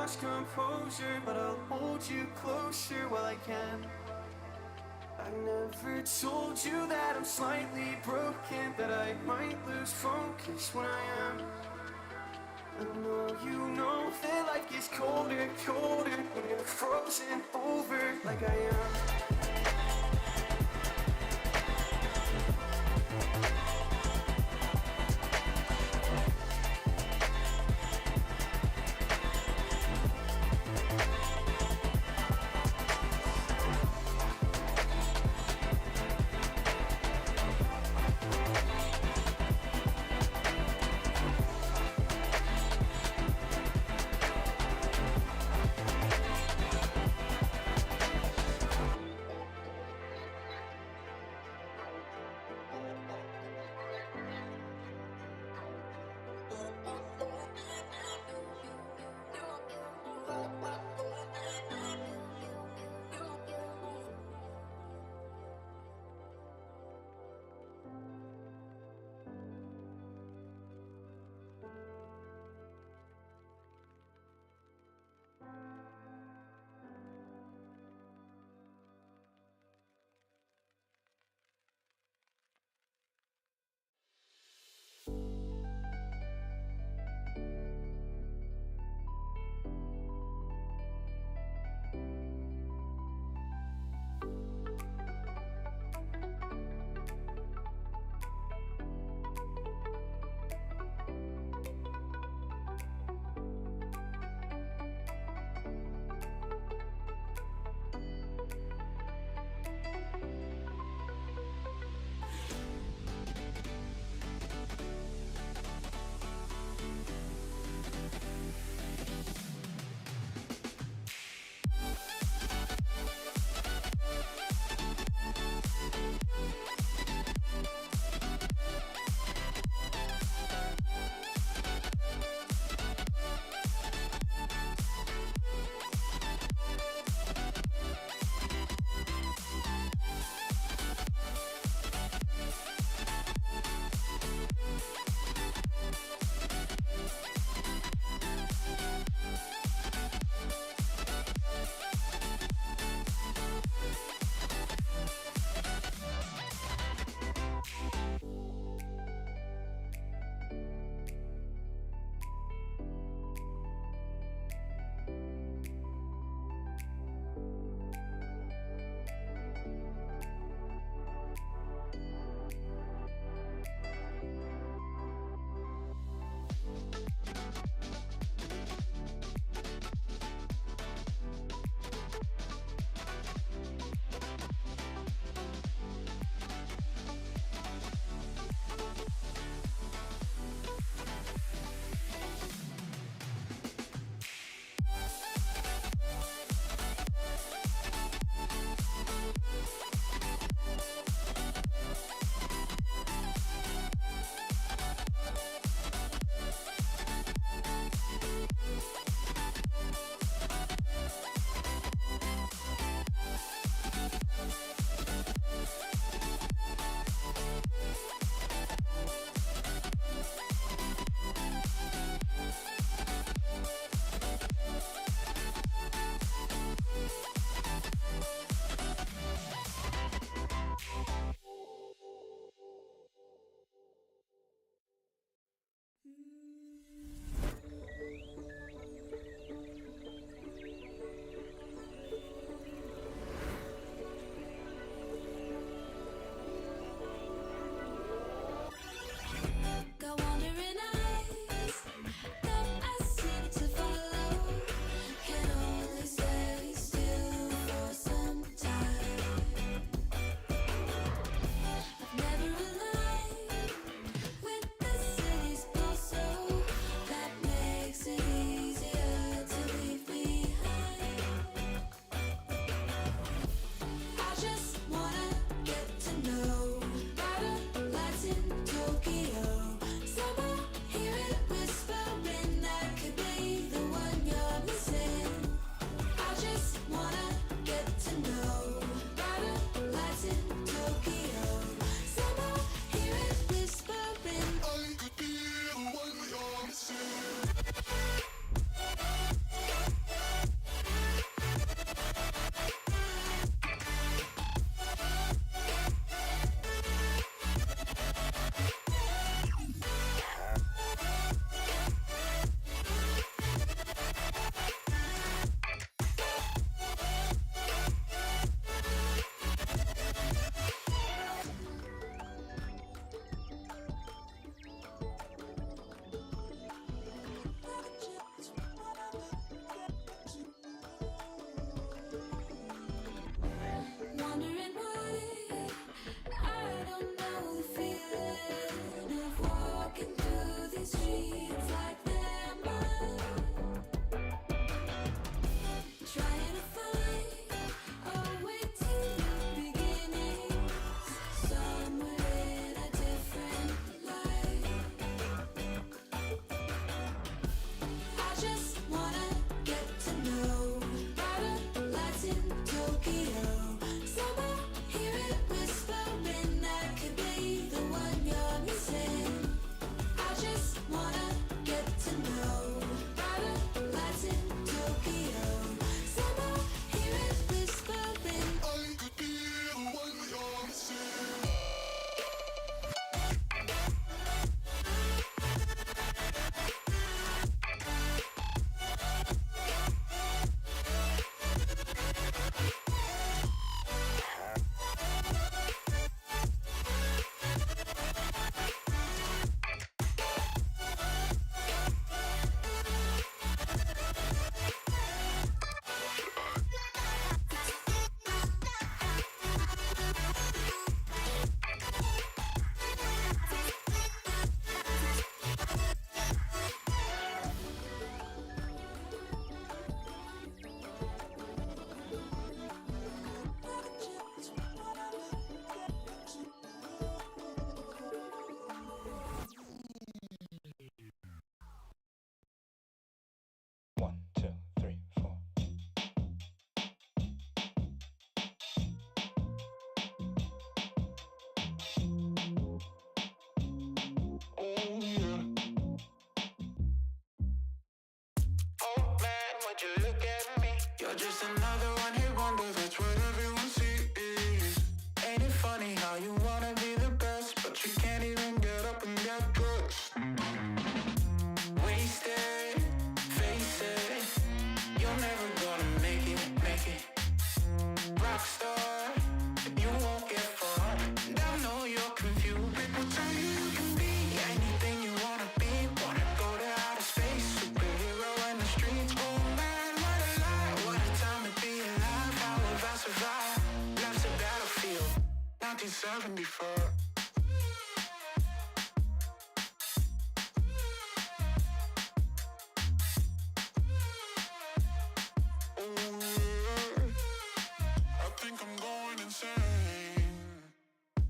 lost composure, but I'll hold you closer while I can. I never told you that I'm slightly broken, that I might lose focus when I am. I know you know that life gets colder, colder when you're frozen over like I am. before. I think I'm going insane.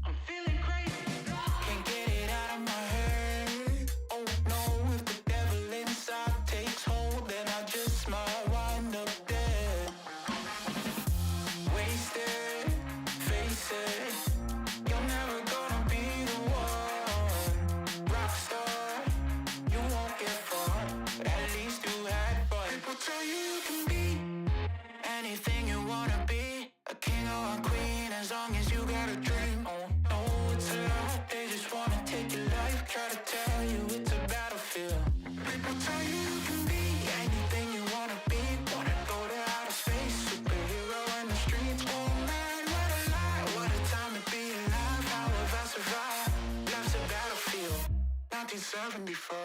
I'm feeling crazy. Can't get it out of my head. Oh no, if the devil inside takes hold, then I just might wind up dead. Wasted, face it. You're never gonna be the one. Rockstar, you won't get far. At least you had fun. People tell you you can be anything you wanna be, a king or a queen, as long as you got a dream. Oh no, it's a lie. They just wanna take your life, try to tell you it's a battlefield. People tell you you can be anything you wanna be, wanna go to outer space, superhero in the streets. Oh man, what a lie, what a time to be alive. How have I survived? Life's a battlefield, 1974.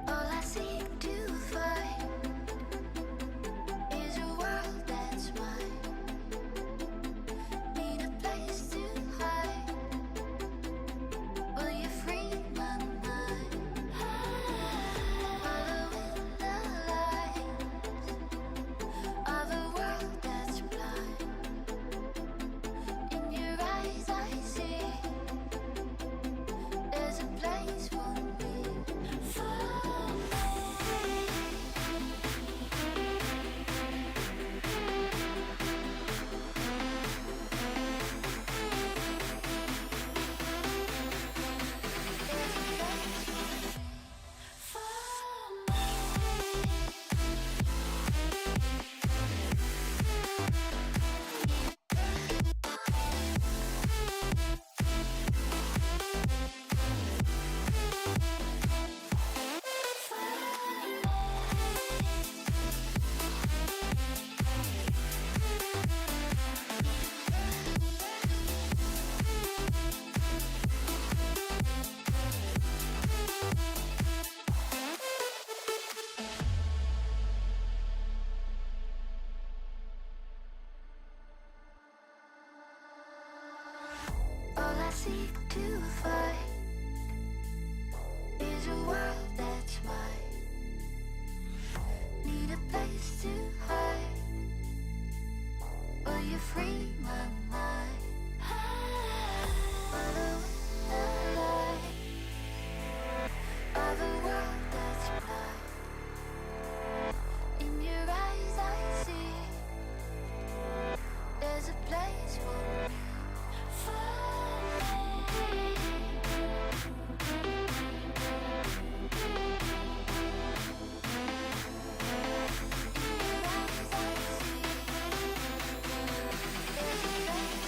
All I seek to find is a world that's mine. Need a place to hide. Will you free my mind? Following the light of a world that's blind. In your eyes I see there's a place for me. All I seek to find is a world that's mine. Need a place to hide. Will you free my mind? Following the light of a world that's blind. In your eyes I see there's a place for me. There's a place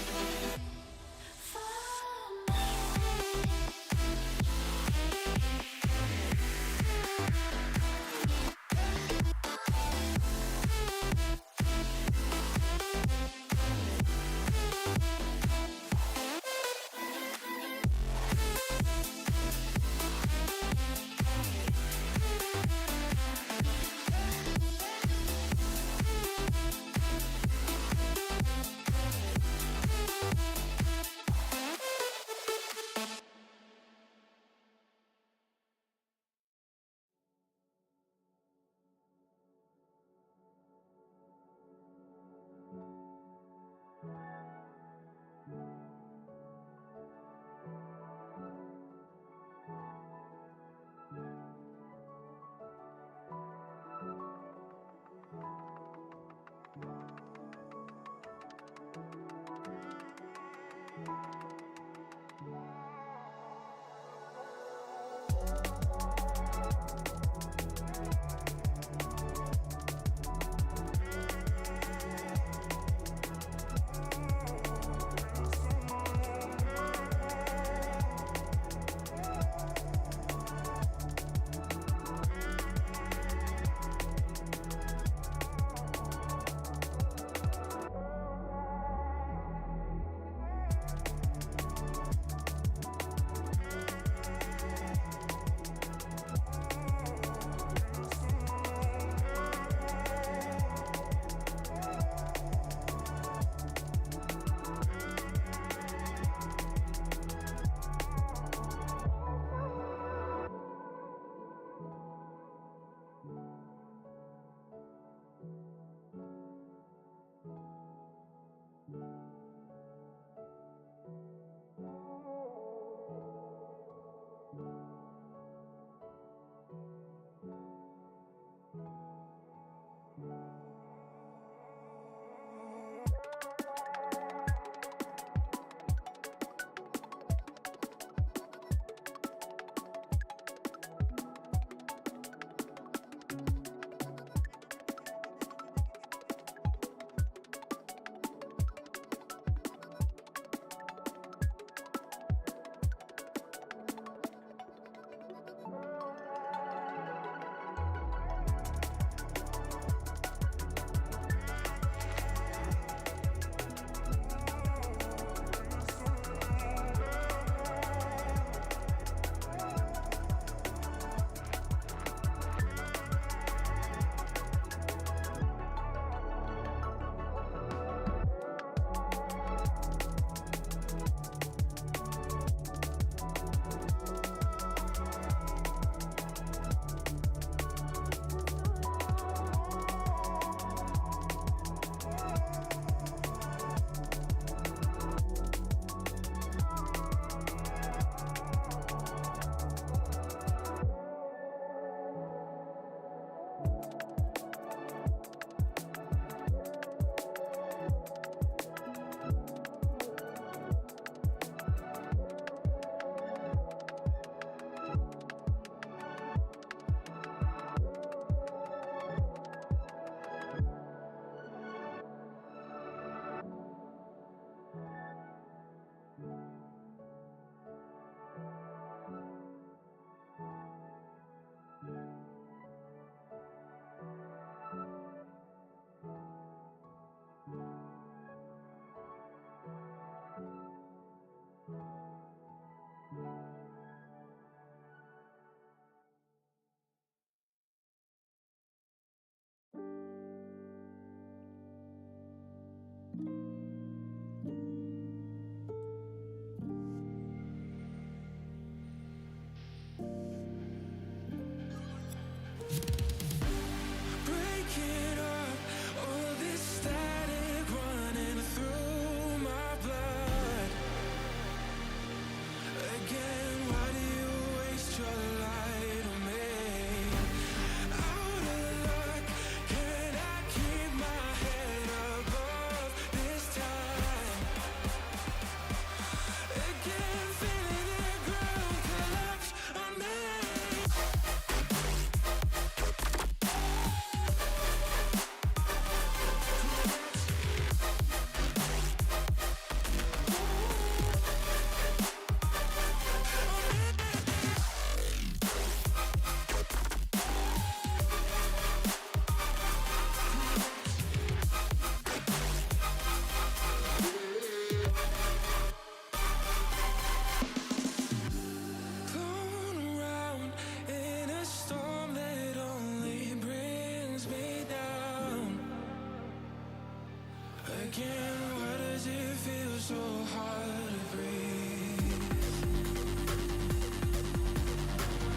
Again, why does it feel so hard to breathe?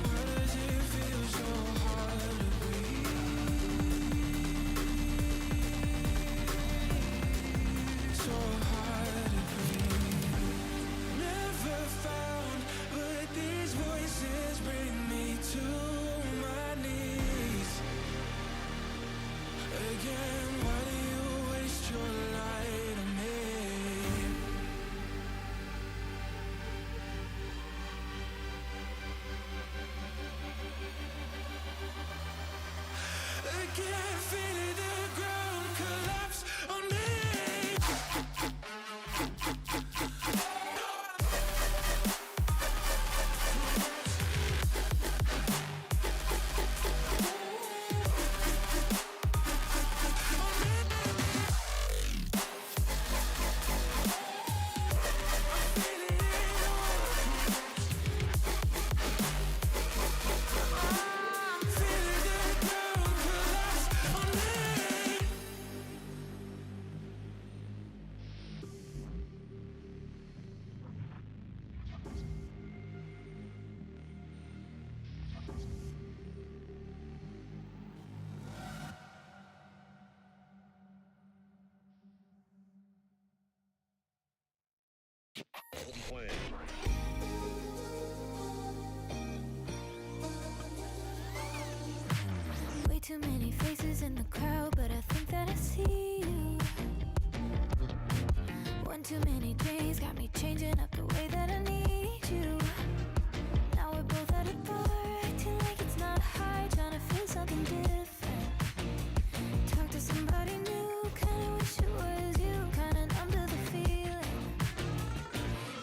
Why does it feel so hard to breathe? So hard to breathe. Never found, but these voices bring me to my knees. Again, why do you waste your light on me? Again, feeling the ground collapse on me. Way too many faces in the crowd, but I think that I see you. One too many days got me changing up the way that I need you. Now we're both at a bar, acting like it's not hard, trying to feel something different. Talk to somebody new, kinda wish it was you, kinda numb to the feeling.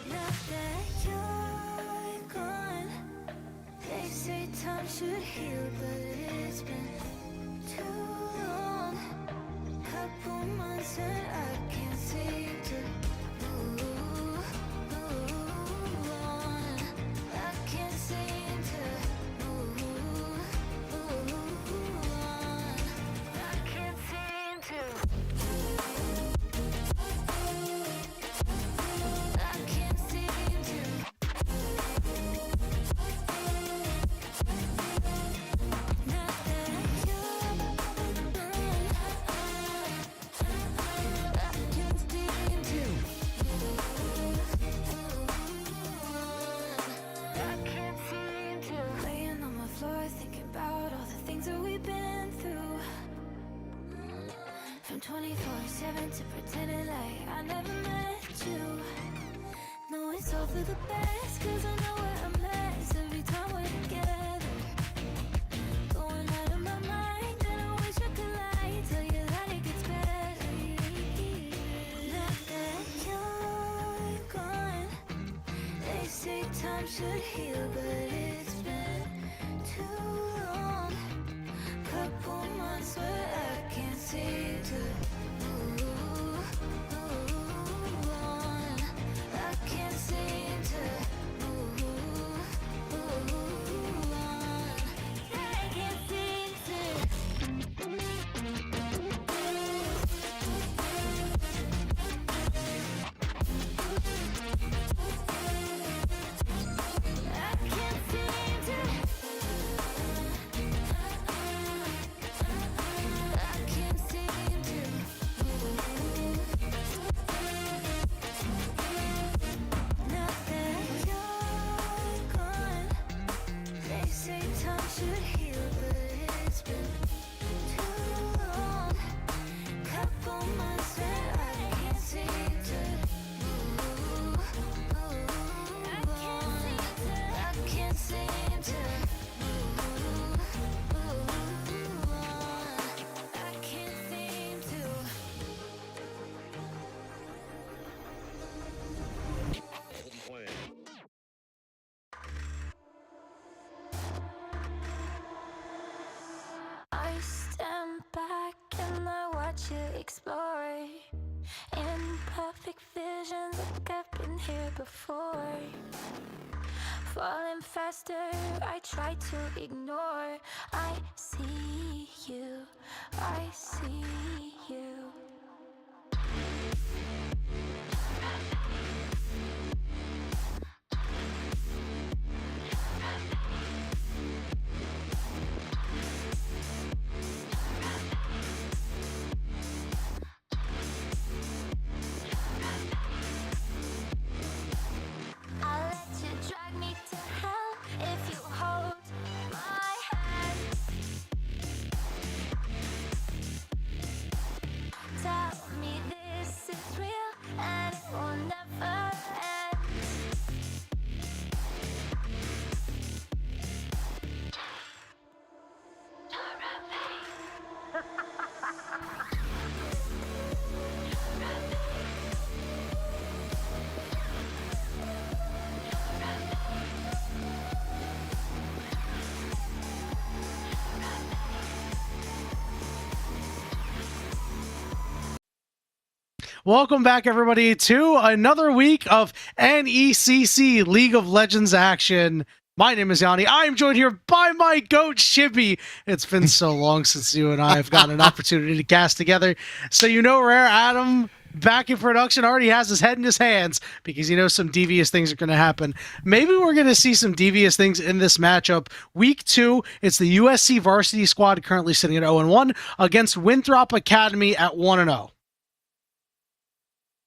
Now that you're gone, they say time should heal, but it's been too long. Couple months and I can't seem to move on. I can't seem to move on. I can't seem to. I can't seem to. Not that you're gone. I can't seem to. I can't seem to. Laying on my floor, thinking about all the things that we've been through. From 24/7 to pretending like I never met you. No, it's all for the best, cause I know where I'm last every time we're together. Going out of my mind, and I wish I could lie, tell you that it gets better. Now that you're gone, they say time should heal, but it's been too long. Couple months where I can't seem to move on. I can't seem to move on. I can't seem to. I can't seem to. I can't seem to move. Now that you're gone, they say time should heal, but it's been too long. Couple months and I can't seem to move on. I can't seem to move on. I can't seem to. I stand back and I watch you explore. Imperfect vision, like I've been here before. Falling faster, I try to ignore. I see you, I see you. Welcome back, everybody, to another week of NECC League of Legends action. My name is Yanni. I am joined here by my goat, Shibby. It's been so long since you and I have gotten an opportunity to cast together. So Rare Adam, back in production, already has his head in his hands because he knows some devious things are going to happen. Maybe we're going to see some devious things in this matchup. Week 2, it's the USC varsity squad currently sitting at 0-1 against Winthrop Academy at 1-0.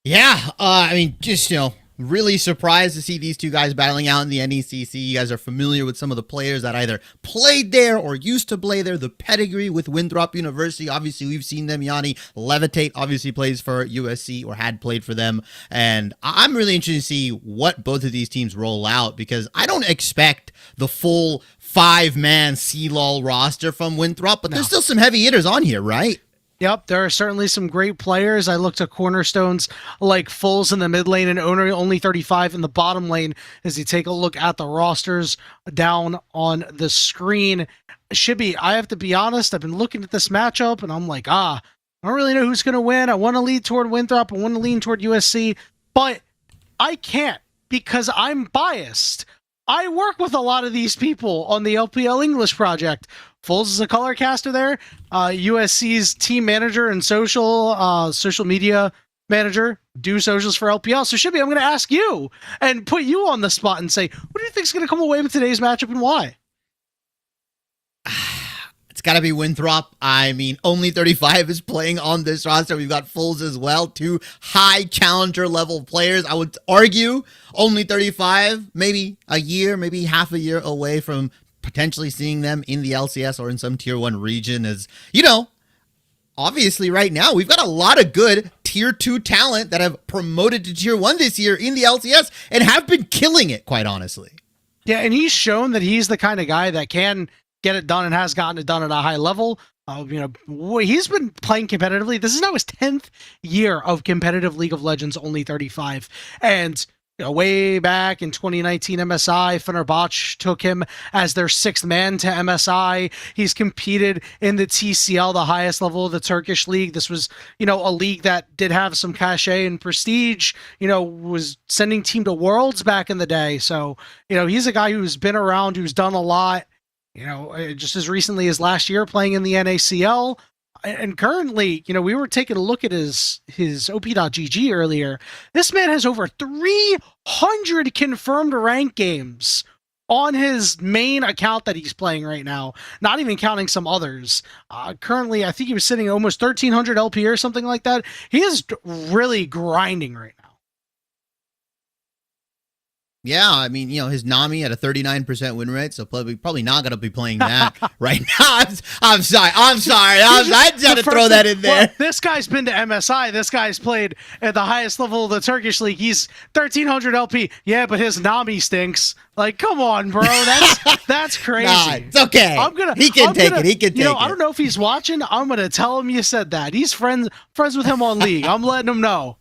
Yeah, I mean, just, really surprised to see these two guys battling out in the NECC. You guys are familiar with some of the players that either played there or used to play there. The pedigree with Winthrop University, obviously we've seen them. Yanni Levitate obviously plays for USC or had played for them. And I'm really interested to see what both of these teams roll out because I don't expect the full 5-man C-Lol roster from Winthrop, but there's still some heavy hitters on here, right? Yep, there are certainly some great players. I looked at cornerstones like Fulls in the mid lane and only 35 in the bottom lane as you take a look at the rosters down on the screen. Shibby, I have to be honest, I've been looking at this matchup and I'm like, I don't really know who's going to win. I want to lean toward Winthrop. I want to lean toward USC, but I can't because I'm biased. I work with a lot of these people on the LPL English project. Fulls is a color caster there. USC's team manager and social media manager do socials for LPL. So Shibby, I'm going to ask you and put you on the spot and say, what do you think is going to come away with today's matchup and why? It's got to be Winthrop. I mean, only 35 is playing on this roster. We've got Fulls as well, 2 high challenger level players. I would argue only 35, maybe a year, maybe half a year away from potentially seeing them in the LCS or in some tier 1 region. As obviously right now we've got a lot of good tier 2 talent that have promoted to tier 1 this year in the LCS and have been killing it, quite honestly. Yeah, and he's shown that he's the kind of guy that can get it done and has gotten it done at a high level. He's been playing competitively. This is now his 10th year of competitive League of Legends, only 35. And way back in 2019 MSI, Fenerbahce took him as their 6th man to MSI. He's competed in the TCL, the highest level of the Turkish league. This was, a league that did have some cachet and prestige, was sending team to Worlds back in the day. So, he's a guy who's been around, who's done a lot, just as recently as last year playing in the NACL. And currently, we were taking a look at his OP.GG earlier. This man has over 300 confirmed rank games on his main account that he's playing right now, not even counting some others. Currently, I think he was sitting at almost 1,300 LP or something like that. He is really grinding right now. Yeah, I mean, his Nami at a 39% win rate, so probably not going to be playing that right now. I'm sorry. I just had to throw that in there. Well, this guy's been to MSI. This guy's played at the highest level of the Turkish league. He's 1,300 LP. Yeah, but his Nami stinks. Like, come on, bro. That's crazy. Nah, it's okay. He can take it. I don't know if he's watching. I'm going to tell him you said that. He's friends with him on League. I'm letting him know.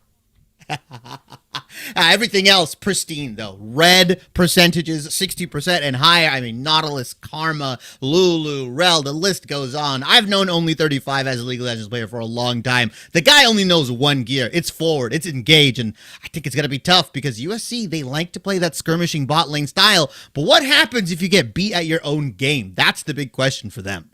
Everything else pristine though. Red percentages 60% and higher. I mean, Nautilus, Karma, Lulu, Rel, the list goes on. I've known only 35 as a League of Legends player for a long time. The guy only knows one gear. It's forward, it's engage, and I think it's gonna be tough because USC, they like to play that skirmishing bot lane style. But what happens if you get beat at your own game? That's the big question for them.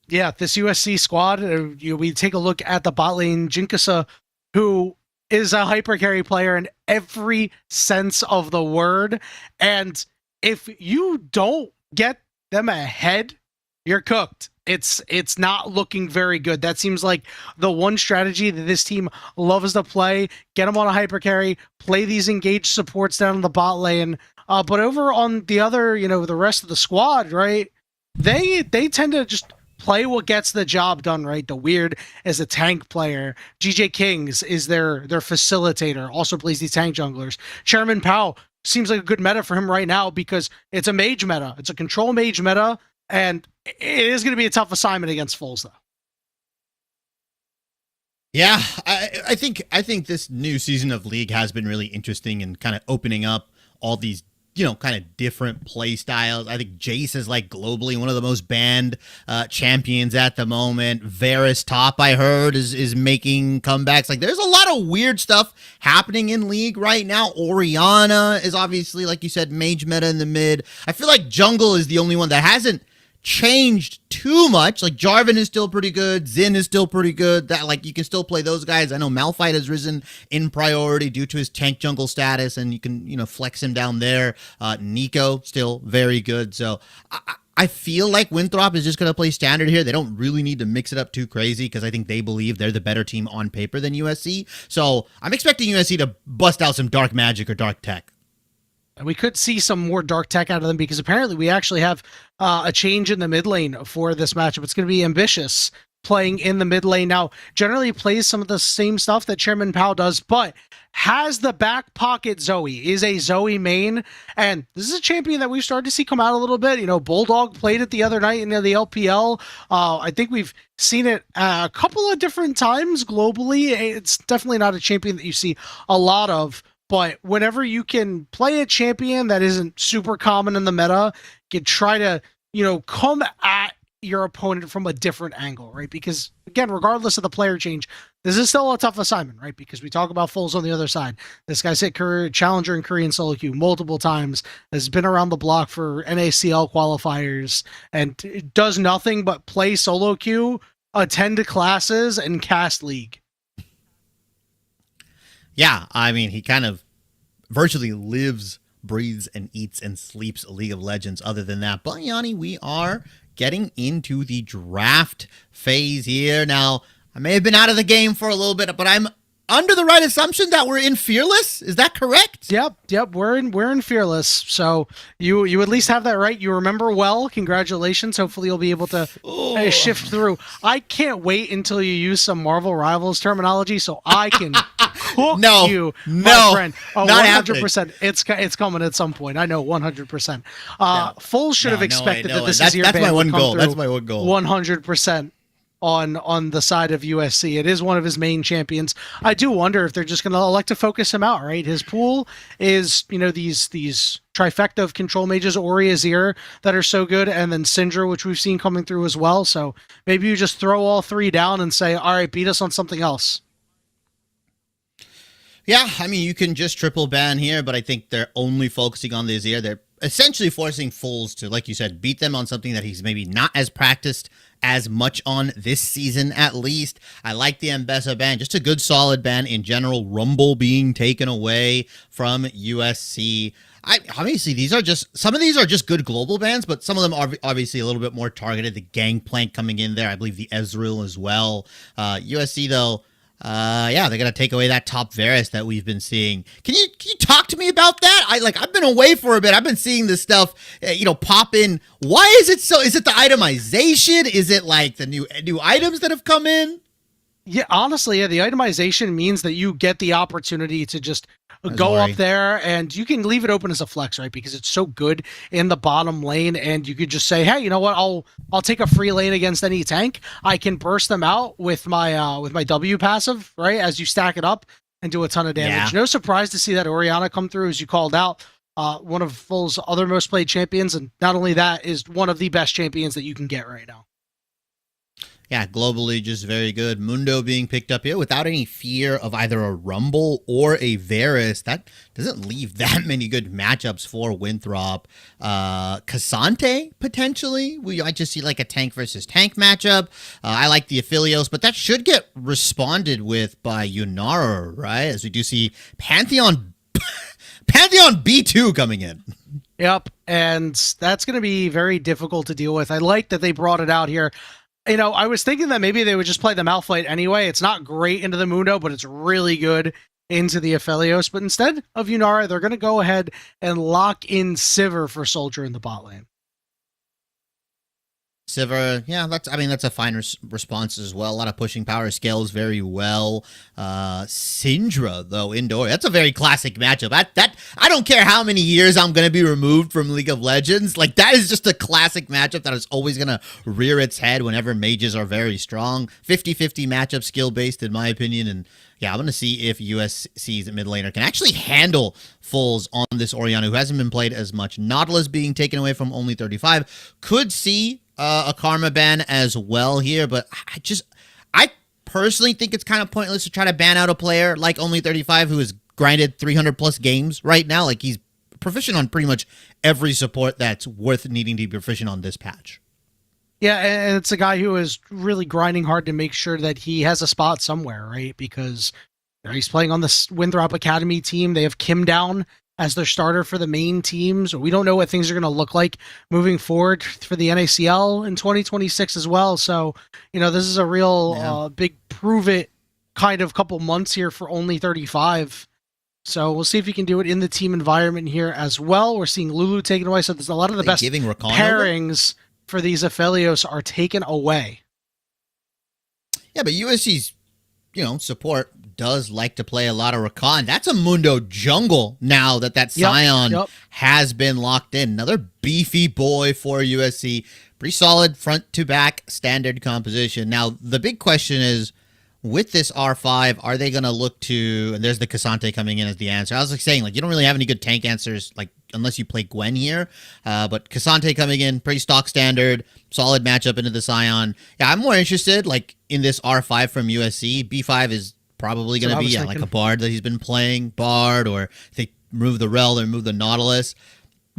Yeah, this USC squad, we take a look at the bot lane Jinkasa, who is a hyper carry player in every sense of the word. And if you don't get them ahead, you're cooked. It's not looking very good. That seems like the one strategy that this team loves to play. Get them on a hyper carry, play these engaged supports down in the bot lane. But over on the other, the rest of the squad, right? They tend to just play what gets the job done, right? The Weird is a tank player. GJ Kings is their facilitator, also plays these tank junglers. Chairman Pao seems like a good meta for him right now because it's a mage meta. It's a control mage meta, and it is going to be a tough assignment against Fulls, though. Yeah, I think this new season of League has been really interesting and kind of opening up all these kind of different play styles. I think Jace is like globally one of the most banned champions at the moment. Varus top, I heard, is making comebacks. Like, there's a lot of weird stuff happening in League right now. Orianna is obviously, like you said, mage meta in the mid. I feel like jungle is the only one that hasn't changed too much. Like, Jarvan is still pretty good, Xin is still pretty good, that like you can still play those guys. I know Malphite has risen in priority due to his tank jungle status, and you can flex him down there. Nico still very good. So I feel like Winthrop is just going to play standard here. They don't really need to mix it up too crazy because I think they believe they're the better team on paper than USC. So I'm expecting USC to bust out some dark magic or dark tech. And we could see some more dark tech out of them because apparently we actually have a change in the mid lane for this matchup. It's going to be Ambitious playing in the mid lane. Now, generally plays some of the same stuff that Chairman Pao does, but has the back pocket Zoe, is a Zoe main. And this is a champion that we've started to see come out a little bit. Bulldog played it the other night in the LPL. I think we've seen it a couple of different times globally. It's definitely not a champion that you see a lot of. But whenever you can play a champion that isn't super common in the meta, you can try to, come at your opponent from a different angle, right? Because, again, regardless of the player change, this is still a tough assignment, right? Because we talk about Foles on the other side. This guy's hit Challenger and Korean solo queue multiple times, has been around the block for NACL qualifiers, and does nothing but play solo queue, attend to classes, and cast League. Yeah, I mean, he kind of virtually lives, breathes, and eats and sleeps League of Legends other than that. But, Yanni, we are getting into the draft phase here. Now, I may have been out of the game for a little bit, but I'm under the right assumption that we're in Fearless. Is that correct? Yep. We're in Fearless. So you at least have that right. You remember well. Congratulations. Hopefully you'll be able to shift through. I can't wait until you use some Marvel Rivals terminology so I can cook you, my friend. Oh, not 100%. It's coming at some point. I know 100%. Full should have expected that this is your That's my one goal. That's my one goal. 100%. On the side of USC. It is one of his main champions. I do wonder if they're just going to elect to focus him out, right? His pool is, these trifecta of control mages, Ori, Azir, that are so good, and then Syndra, which we've seen coming through as well. So maybe you just throw all three down and say, all right, beat us on something else. Yeah, I mean, you can just triple ban here, but I think they're only focusing on the Azir. They're essentially forcing Foles to, like you said, beat them on something that he's maybe not as practiced as much on this season, at least. I like the Ambessa ban, just a good solid ban in general. Rumble being taken away from USC. Obviously, some of these are just good global bans, but some of them are obviously a little bit more targeted. The Gangplank coming in there, I believe the Ezreal as well. USC though, they're gonna take away that top Varus that we've been seeing. Can you talk to me about that? I've been away for a bit. I've been seeing this stuff, pop in. Why is it so? Is it the itemization? Is it like the new items that have come in? Yeah, honestly, the itemization means that you get the opportunity to just go up there, and you can leave it open as a flex, right? Because it's so good in the bottom lane, and you could just say, hey, you know what? I'll take a free lane against any tank. I can burst them out with my W passive, right? As you stack it up and do a ton of damage. Yeah. No surprise to see that Orianna come through, as you called out. One of Full's other most played champions, and not only that, is one of the best champions that you can get right now. Yeah, globally just very good. Mundo being picked up here without any fear of either a Rumble or a Varus. That doesn't leave that many good matchups for Winthrop. Cassante, potentially. We might just see like a tank versus tank matchup. I like the Aphelios, but that should get responded with by Yunara, right? As we do see Pantheon B2 coming in. Yep, and that's going to be very difficult to deal with. I like that they brought it out here. I was thinking that maybe they would just play the Malphite anyway. It's not great into the Mundo, but it's really good into the Aphelios. But instead of Yunara, they're going to go ahead and lock in Sivir for Soldier in the bot lane. Sivir, yeah, that's a fine response as well. A lot of pushing power, scales very well. Syndra though indoor, that's a very classic matchup. That I don't care how many years I'm gonna be removed from League of Legends, like that is just a classic matchup that is always gonna rear its head whenever mages are very strong. 50-50 matchup, skill based in my opinion, and yeah, I'm going to see if USC's mid laner can actually handle fulls on this Orianna, who hasn't been played as much. Nautilus being taken away from only 35. Could see a Karma ban as well here, but I personally think it's kind of pointless to try to ban out a player like only 35 who has grinded 300 plus games right now. Like, he's proficient on pretty much every support that's worth needing to be proficient on this patch. Yeah, and it's a guy who is really grinding hard to make sure that he has a spot somewhere, right? Because he's playing on the Winthrop Academy team. They have Kim down as their starter for the main team. So we don't know what things are going to look like moving forward for the NACL in 2026 as well. So, this is a real big prove it kind of couple months here for only 35. So we'll see if he can do it in the team environment here as well. We're seeing Lulu taken away. So there's a lot of the best pairings for these Aphelios are taken away. Yeah, but USC's, support does like to play a lot of Rakan. That's a Mundo jungle now that Scion has been locked in. Another beefy boy for USC. Pretty solid front to back standard composition. Now, the big question is, with this R5, are they going to look to, and there's the Cassante coming in as the answer. I was saying, you don't really have any good tank answers, unless you play Gwen here. But Cassante coming in, pretty stock standard, solid matchup into the Scion. Yeah, I'm more interested, in this R5 from USC. B5 is probably going to be, like a Bard that he's been playing, Bard, or if they move the Rel or move the Nautilus.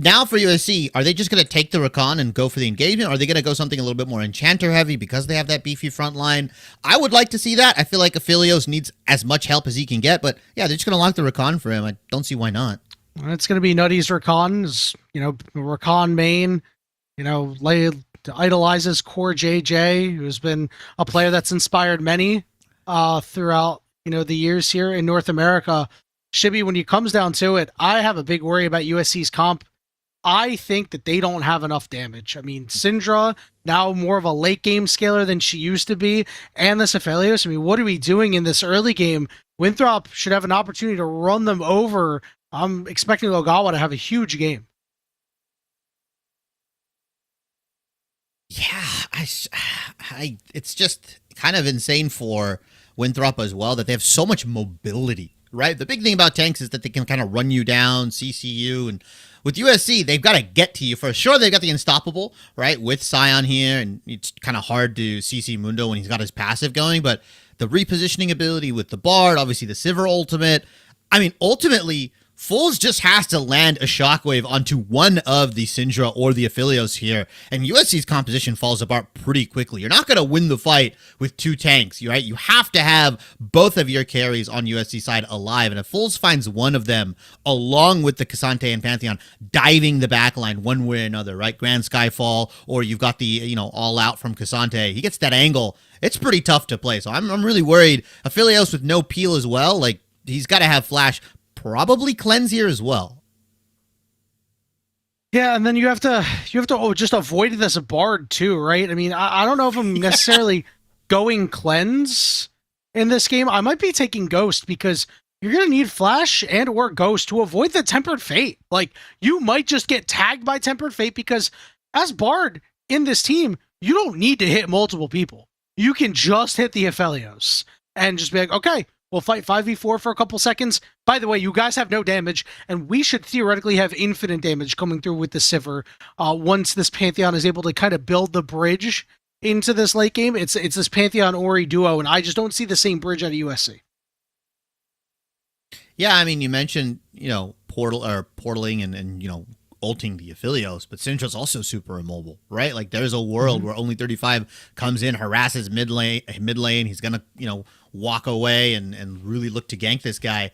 Now for USC, are they just going to take the Rakan and go for the engagement? Or are they going to go something a little bit more Enchanter heavy because they have that beefy front line? I would like to see that. I feel like Aphelios needs as much help as he can get, but yeah, they're just going to lock the Rakan for him. I don't see why not. It's going to be Nutty's Rakan, Rakan main, idolizes Core JJ, who's been a player that's inspired many throughout, the years here in North America. Shibby, when it comes down to it, I have a big worry about USC's comp. I think that they don't have enough damage. I mean, Syndra, now more of a late game scaler than she used to be, and this Aphelios. I mean, what are we doing in this early game? Winthrop should have an opportunity to run them over. I'm expecting Ogawa to have a huge game. Yeah, it's just kind of insane for Winthrop as well that they have so much mobility, right? The big thing about tanks is that they can kind of run you down, CC you, and with USC, they've got to get to you. For sure, they've got the Unstoppable, right, with Scion here, and it's kind of hard to CC Mundo when he's got his passive going, but the repositioning ability with the Bard, obviously the Sivir ultimate. I mean, ultimately, Fulls just has to land a shockwave onto one of the Syndra or the Aphelios here, and USC's composition falls apart pretty quickly. You're not going to win the fight with two tanks, right? You have to have both of your carries on USC side alive, and if Fulls finds one of them, along with the Cassante and Pantheon, diving the backline one way or another, right? Grand Skyfall, or you've got the, all out from Cassante, he gets that angle. It's pretty tough to play, so I'm really worried. Aphelios with no peel as well, he's got to have flash. Probably cleanse here as well. Yeah, and then you have to just avoid it as a Bard too, right? I mean, I don't know if I'm necessarily going cleanse in this game. I might be taking Ghost because you're going to need Flash and or Ghost to avoid the Tempered Fate. You might just get tagged by Tempered Fate because as Bard in this team, you don't need to hit multiple people. You can just hit the Aphelios and just be like, okay, we'll fight 5v4 for a couple seconds. By the way, you guys have no damage, and we should theoretically have infinite damage coming through with the Sivir once this Pantheon is able to kind of build the bridge into this late game. It's this Pantheon-Ori duo, and I just don't see the same bridge out of USC. Yeah, I mean, you mentioned, portaling and ulting the Aphelios, but Syndra's also super immobile, right? There's a world where only 35 comes in, harasses mid lane. He's gonna, walk away and really look to gank this guy.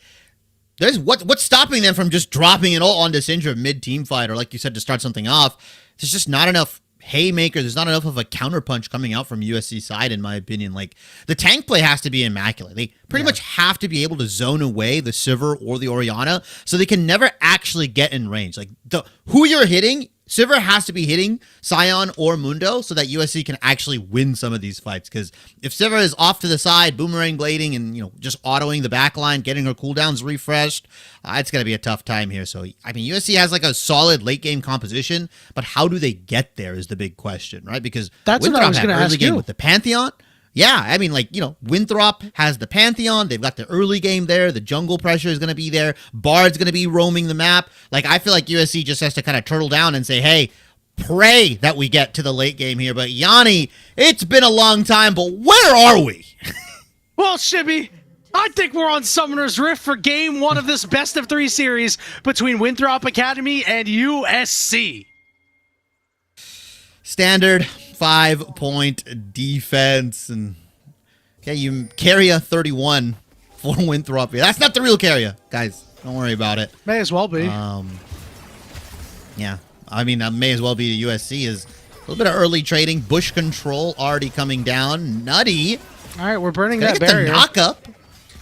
There's what's stopping them from just dropping an ult onto Syndra mid team fight, or like you said, to start something off. There's just not enough haymaker. There's not enough of a counterpunch coming out from USC side, in my opinion. The tank play has to be immaculate. They pretty much have to be able to zone away the Sivir or the Orianna, so they can never actually get in range. Who you're hitting Sivir has to be hitting Sion or Mundo so that USC can actually win some of these fights. Because if Sivir is off to the side, boomerang blading, and just autoing the backline, getting her cooldowns refreshed, it's going to be a tough time here. So I mean, USC has like a solid late game composition, but how do they get there is the big question, right? Because that's what I was going to ask you with the Pantheon. Yeah, I mean, Winthrop has the Pantheon. They've got the early game there. The jungle pressure is going to be there. Bard's going to be roaming the map. I feel like USC just has to kind of turtle down and say, hey, pray that we get to the late game here. But Yanni, it's been a long time, but where are we? Well, Shibby, I think we're on Summoner's Rift for game 1 of this best of 3 series between Winthrop Academy and USC. Standard 5-point defense, and okay, you carry a 31 for Winthrop here. That's not the real carrier, guys. Don't worry about it. May as well be. Yeah, I mean, may as well be. The USC is a little bit of early trading. Bush control already coming down. Nutty. All right, we're burning Gonna that get barrier. The knock up.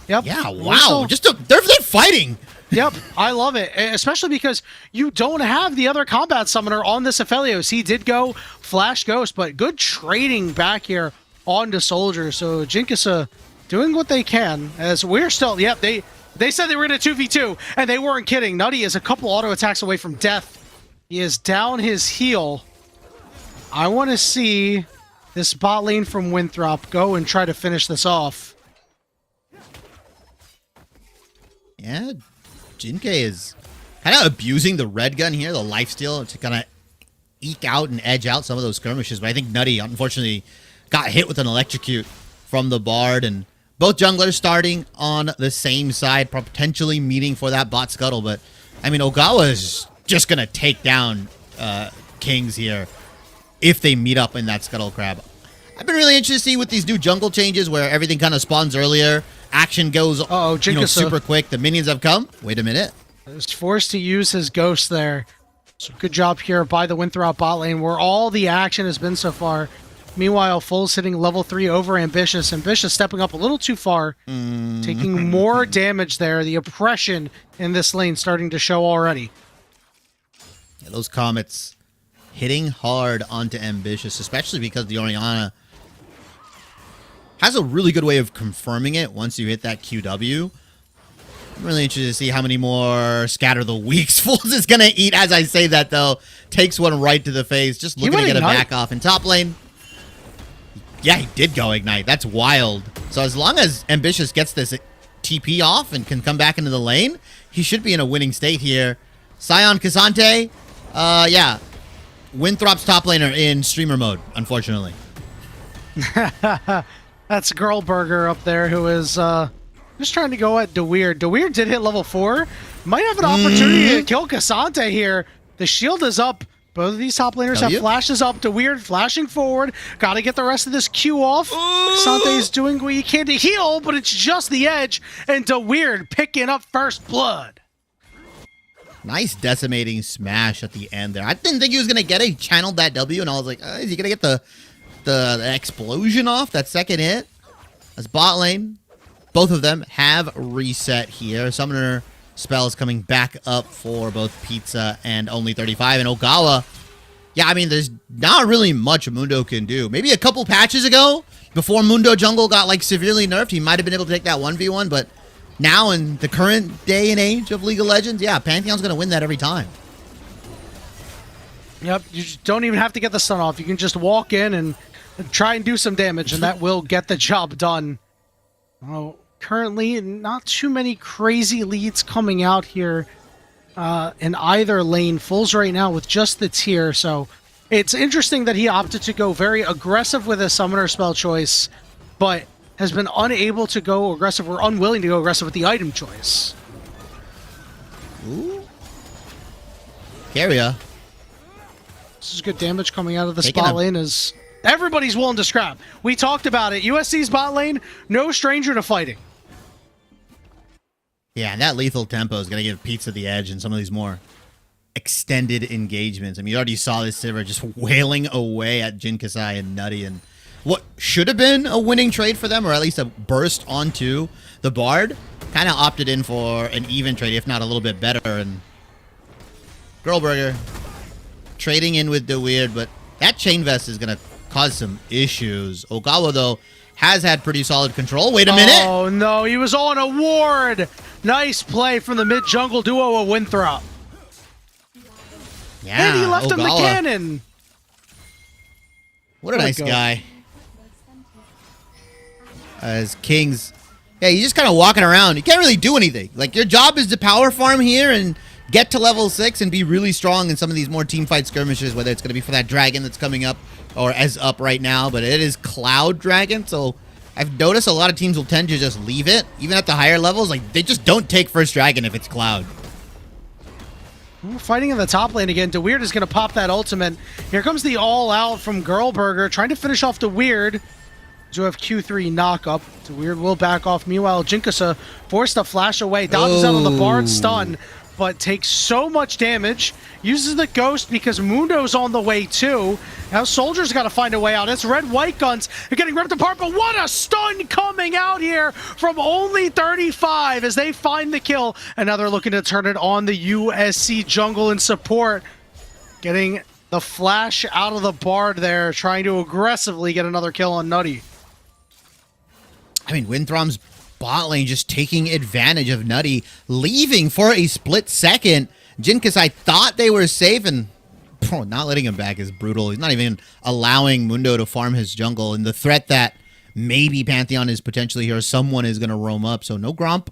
Yep. Yeah. Wow. They're fighting. Yep, I love it, especially because you don't have the other combat summoner on this Aphelios. He did go Flash Ghost, but good trading back here onto Soldier. So Jinkisa doing what they can, as we're still, yep, they said they were in a 2v2, and they weren't kidding. Nutty is a couple auto attacks away from death. He is down his heel. I want to see this bot lane from Winthrop go and try to finish this off. Yeah. Jinke is kind of abusing the red gun here, the lifesteal, to kind of eke out and edge out some of those skirmishes. But I think Nutty, unfortunately, got hit with an electrocute from the Bard. And both junglers starting on the same side, potentially meeting for that bot scuttle. But, I mean, Ogawa is just going to take down Kings here if they meet up in that scuttle crab. I've been really interested to see with these new jungle changes where everything kind of spawns earlier. Action goes super quick. The minions have come. Wait a minute. He's forced to use his ghost there. So good job here by the Winthrop bot lane where all the action has been so far. Meanwhile, Full's hitting level 3 over Ambitious. Ambitious stepping up a little too far. Taking more damage there. The oppression in this lane starting to show already. Yeah, those comets hitting hard onto Ambitious, especially because the Orianna has a really good way of confirming it once you hit that QW. I'm really interested to see how many more Scatter the Weaks Fools is going to eat. As I say that, though, takes one right to the face. Just looking to get a back off in top lane. Yeah, he did go Ignite. That's wild. So as long as Ambitious gets this TP off and can come back into the lane, he should be in a winning state here. Sion K'Sante, yeah. Winthrop's top laner in streamer mode, unfortunately. That's Girlburger up there who is just trying to go at DeWeird. DeWeird did hit level 4. Might have an opportunity to kill K'Sante here. The shield is up. Both of these top laners have flashes up. DeWeird flashing forward. Got to get the rest of this Q off. K'Sante is doing what he can to heal, but it's just the edge. And DeWeird picking up first blood. Nice decimating smash at the end there. I didn't think he was going to get it. He channeled that W, and I was like, is he going to get the explosion off, that second hit? That's bot lane. Both of them have reset here. Summoner spells coming back up for both Pizza and Only 35. And Ogawa, yeah, I mean, there's not really much Mundo can do. Maybe a couple patches ago, before Mundo Jungle got, severely nerfed, he might have been able to take that 1v1, but now in the current day and age of League of Legends, yeah, Pantheon's going to win that every time. Yep, you just don't even have to get the stun off. You can just walk in and try and do some damage, and that will get the job done. Oh, currently, not too many crazy leads coming out here in either lane. Full's right now with just the tier, so it's interesting that he opted to go very aggressive with a summoner spell choice, but has been unable to go aggressive or unwilling to go aggressive with the item choice. Ooh. Carrier. This is good damage coming out of the spot lane as everybody's willing to scrap. We talked about it. USC's bot lane, no stranger to fighting. Yeah, and that lethal tempo is going to give Pizza the edge in some of these more extended engagements. I mean, you already saw this Sivir just wailing away at Jin Kasai and Nutty, and what should have been a winning trade for them, or at least a burst onto the Bard, kind of opted in for an even trade, if not a little bit better. And Girlburger trading in with the weird, but that chain vest is going to cause some issues. Ogawa, though, has had pretty solid control. Wait a minute. Oh, no. He was on a ward. Nice play from the mid-jungle duo of Winthrop. Yeah, And he left him the Ogawa. cannon. What a nice guy. As Kings, yeah, you're just kind of walking around. You can't really do anything. Like, your job is to power farm here and get to level 6 and be really strong in some of these more team fight skirmishes, whether it's going to be for that dragon that's coming up or as up right now, but it is Cloud Dragon, so I've noticed a lot of teams will tend to just leave it, even at the higher levels. Like, they just don't take first dragon if it's Cloud. We're fighting in the top lane again. DeWeird is going to pop that ultimate. Here comes the all-out from Girlburger, trying to finish off DeWeird. Do have Q3 knock-up. DeWeird will back off. Meanwhile, Jinkasa forced to flash away. Dodges out on the Bard stun, but takes so much damage. Uses the Ghost because Mundo's on the way too. Now Soldier's got to find a way out. It's red white guns. They're getting ripped apart, but what a stun coming out here from only 35 as they find the kill. And now they're looking to turn it on the USC jungle and support. Getting the flash out of the Bard there, trying to aggressively get another kill on Nutty. I mean, Winthrop's bot lane just taking advantage of Nutty, leaving for a split second. Jinkasai thought they were safe, and not letting him back is brutal. He's not even allowing Mundo to farm his jungle, and the threat that maybe Pantheon is potentially here, someone is going to roam up. So no Gromp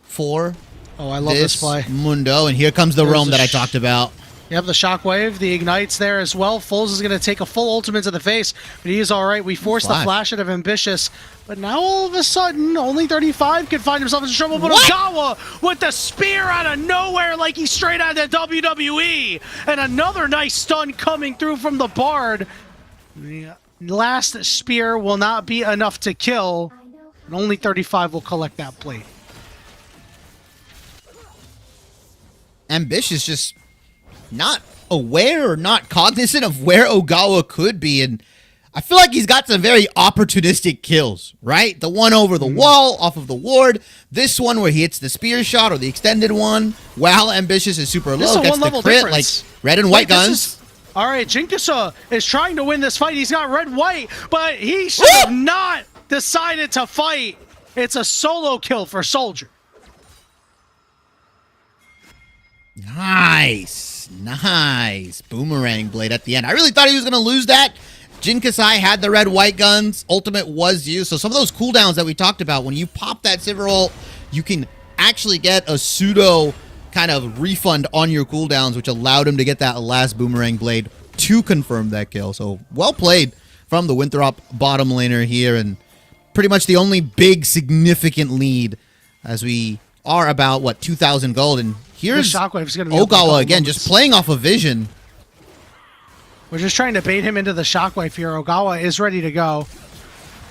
for I love this play. Mundo, and here comes the roam that I talked about. You have the Shockwave, the Ignites there as well. Foles is going to take a full ultimate to the face, but he is all right. We forced the flash out of Ambitious, but now all of a sudden, only 35 can find himself in trouble, but Ogawa with the spear out of nowhere like he's straight out of the WWE, and another nice stun coming through from the Bard. The last spear will not be enough to kill, and only 35 will collect that plate. Ambitious just not aware or not cognizant of where Ogawa could be, and I feel like he's got some very opportunistic kills, right? The one over the wall off of the ward, this one where he hits the spear shot or the extended one while Ambitious is super low, gets the crit like red and white guns. All right, Jinkasa is trying to win this fight. He's got red-white, but he should have not decided to fight. It's a solo kill for Soldier. Nice boomerang blade at the end. I really thought he was going to lose that. Jinkasai had the red white guns. Ultimate was used. So some of those cooldowns that we talked about, when you pop that Sivir ult, you can actually get a pseudo kind of refund on your cooldowns, which allowed him to get that last boomerang blade to confirm that kill. So well played from the Winthrop bottom laner here, and pretty much the only big significant lead as we are about, what, 2,000 gold, and here's Ogawa again, just playing off a vision. We're just trying to bait him into the Shockwave here. Ogawa is ready to go.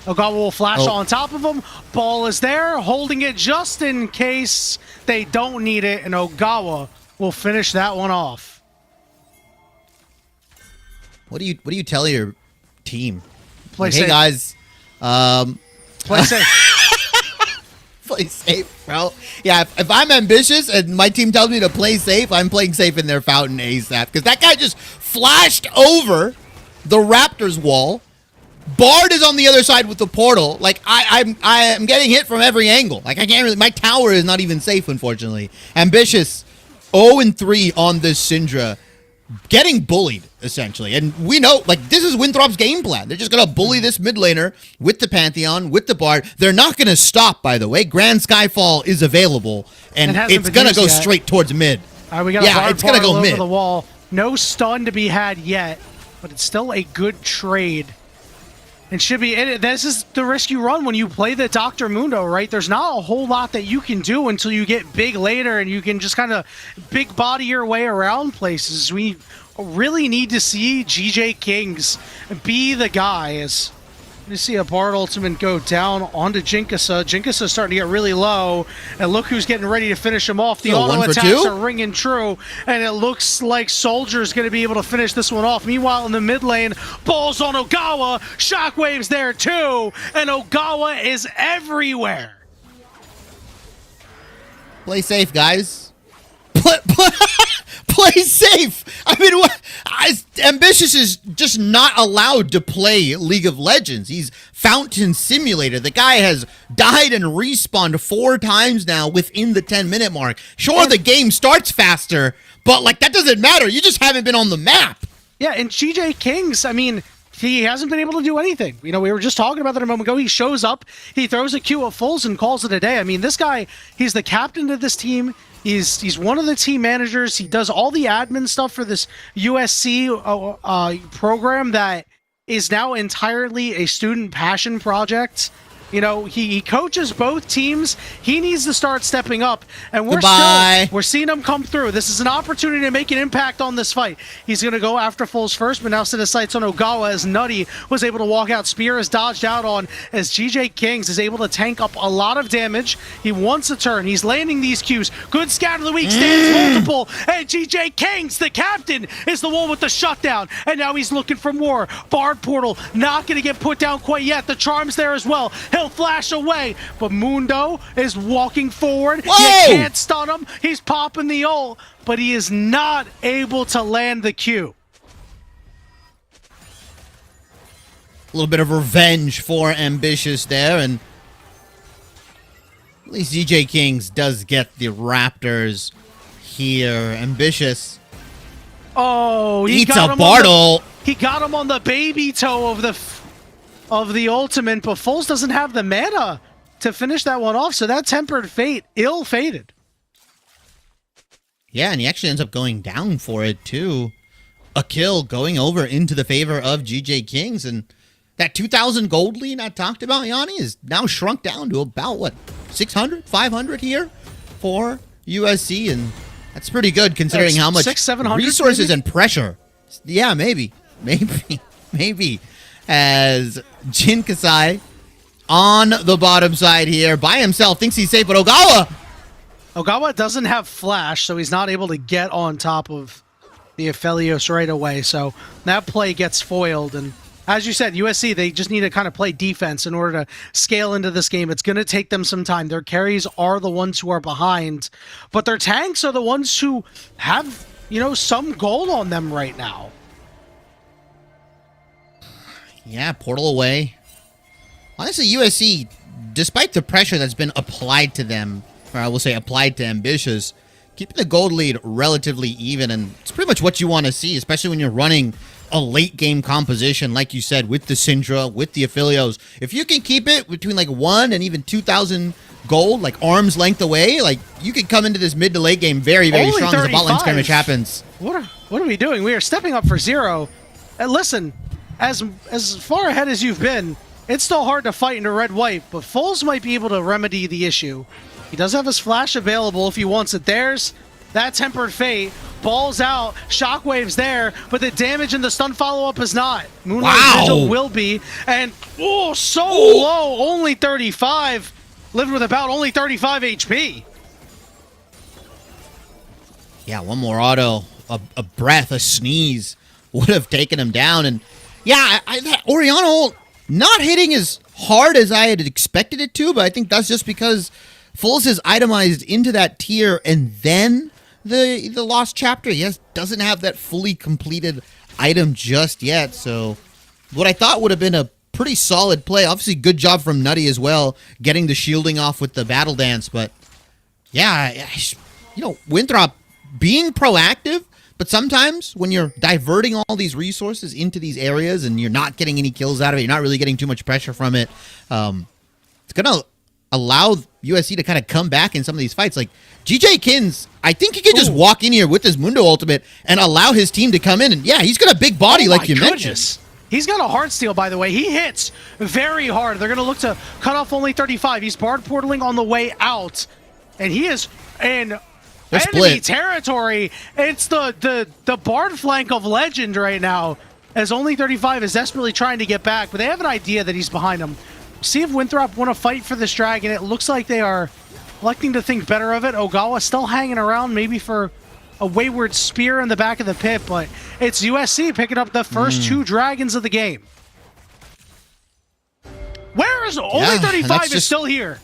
Ogawa will flash on top of him. Ball is there, holding it just in case they don't need it, and Ogawa will finish that one off. What do you tell your team? Play like, safe. Hey guys, play safe. Play safe, bro. Yeah, if I'm ambitious and my team tells me to play safe, I'm playing safe in their fountain ASAP, because that guy just flashed over the Raptors wall. Bard is on the other side with the portal. Like, I'm getting hit from every angle. Like, I can't really, my tower is not even safe, unfortunately. Ambitious 0-3 on this Syndra, getting bullied, essentially. And we know, like, this is Winthrop's game plan. They're just going to bully this mid laner with the Pantheon, with the Bard. They're not going to stop, by the way. Grand Skyfall is available, and it's going to go straight towards mid. All right, we got a Bard it's going to go mid. Over the wall. No stun to be had yet, but it's still a good trade. And should be, this is the risk you run when you play the Dr. Mundo, right? There's not a whole lot that you can do until you get big later, and you can just kind of big body your way around places. We really need to see GJ Kings be the guys. You see a Bard ultimate go down onto Jinkasa. Jinkasa's starting to get really low, and look who's getting ready to finish him off. The auto attacks are ringing true, and it looks like Soldier's going to be able to finish this one off. Meanwhile, in the mid lane, balls on Ogawa. Shockwave's there too, and Ogawa is everywhere. Play safe, guys. Play He's safe. I mean, Ambitious is just not allowed to play League of Legends. He's Fountain Simulator. The guy has died and respawned 4 times now within the 10-minute mark. Sure, the game starts faster, but like that doesn't matter. You just haven't been on the map. Yeah, and GJ Kings, I mean, he hasn't been able to do anything. You know, we were just talking about that a moment ago. He shows up, he throws a Q at Fulls and calls it a day. I mean, this guy, he's the captain of this team. He's one of the team managers. He does all the admin stuff for this USC program that is now entirely a student passion project. You know, he coaches both teams. He needs to start stepping up, and we're seeing him come through. This is an opportunity to make an impact on this fight. He's going to go after Fulls first, but now set his sights on Ogawa as Nutty was able to walk out. Spear is dodged out on as GJ Kings is able to tank up a lot of damage. He wants a turn. He's landing these Qs. Good scout of the week, stands multiple, and GJ Kings, the captain, is the one with the shutdown, and now he's looking for more. Bard Portal not going to get put down quite yet. The charm's there as well. He'll flash away, but Mundo is walking forward. Whoa! You can't stun him. He's popping the ult, but he is not able to land the Q. A little bit of revenge for Ambitious there, and at least DJ Kings does get the Raptors here. Ambitious He eats got a him Bartle. He got him on the baby toe of the ultimate, but Fulls doesn't have the mana to finish that one off, so that tempered fate ill-fated. Yeah, and he actually ends up going down for it, too. A kill going over into the favor of GJ Kings, and that 2,000 gold lead I talked about, Yanni, is now shrunk down to about, what, 600, 500 here for USC, and that's pretty good considering how much 600-700 resources maybe? and pressure. Yeah, maybe. As Jin Kasai on the bottom side here by himself, thinks he's safe, but Ogawa doesn't have flash, so he's not able to get on top of the Aphelios right away, so that play gets foiled. And as you said, USC, they just need to kind of play defense in order to scale into this game. It's going to take them some time. Their carries are the ones who are behind, but their tanks are the ones who have, you know, some goal on them right now. Yeah, portal away. Honestly, USC, despite the pressure that's been applied to them, or I will say applied to Ambitious, keeping the gold lead relatively even, and it's pretty much what you want to see, especially when you're running a late game composition, like you said, with the Syndra, with the Aphelios. If you can keep it between like 1 and even 2,000 gold, like arm's length away, like you could come into this mid to late game very, very Only strong as the bot lane 35. skirmish happens. What are we doing? We are stepping up for 0. And listen, as far ahead as you've been, it's still hard to fight into red-white, but Fulls might be able to remedy the issue. He does have his flash available if he wants it. There's that tempered fate. Balls out, shockwaves there, but the damage and the stun follow-up is not. Moonlight Vigil will be, and low, only 35. Living with about only 35 HP. Yeah, one more auto, a breath, a sneeze would have taken him down. And yeah, that Orianna ult not hitting as hard as I had expected it to, but I think that's just because Fulls is itemized into that tier, and then the Lost Chapter, yes, doesn't have that fully completed item just yet. So what I thought would have been a pretty solid play. Obviously, good job from Nutty as well, getting the shielding off with the battle dance. But yeah, you know, Winthrop being proactive, but sometimes when you're diverting all these resources into these areas and you're not getting any kills out of it, you're not really getting too much pressure from it, it's going to allow USC to kind of come back in some of these fights. Like GJ Kins, I think he could just walk in here with his Mundo ultimate and allow his team to come in. And yeah, he's got a big body like you mentioned. He's got a heart steal, by the way. He hits very hard. They're going to look to cut off only 35. He's Bard portaling on the way out, and he is in enemy territory. It's the Bard flank of Legend right now, as only 35 is desperately trying to get back, but they have an idea that he's behind them. See if Winthrop want to fight for this dragon. It looks like they are electing to think better of it. Ogawa still hanging around, maybe for a wayward spear in the back of the pit, but it's USC picking up the first 2 dragons of the game. Where is only 35 is still here?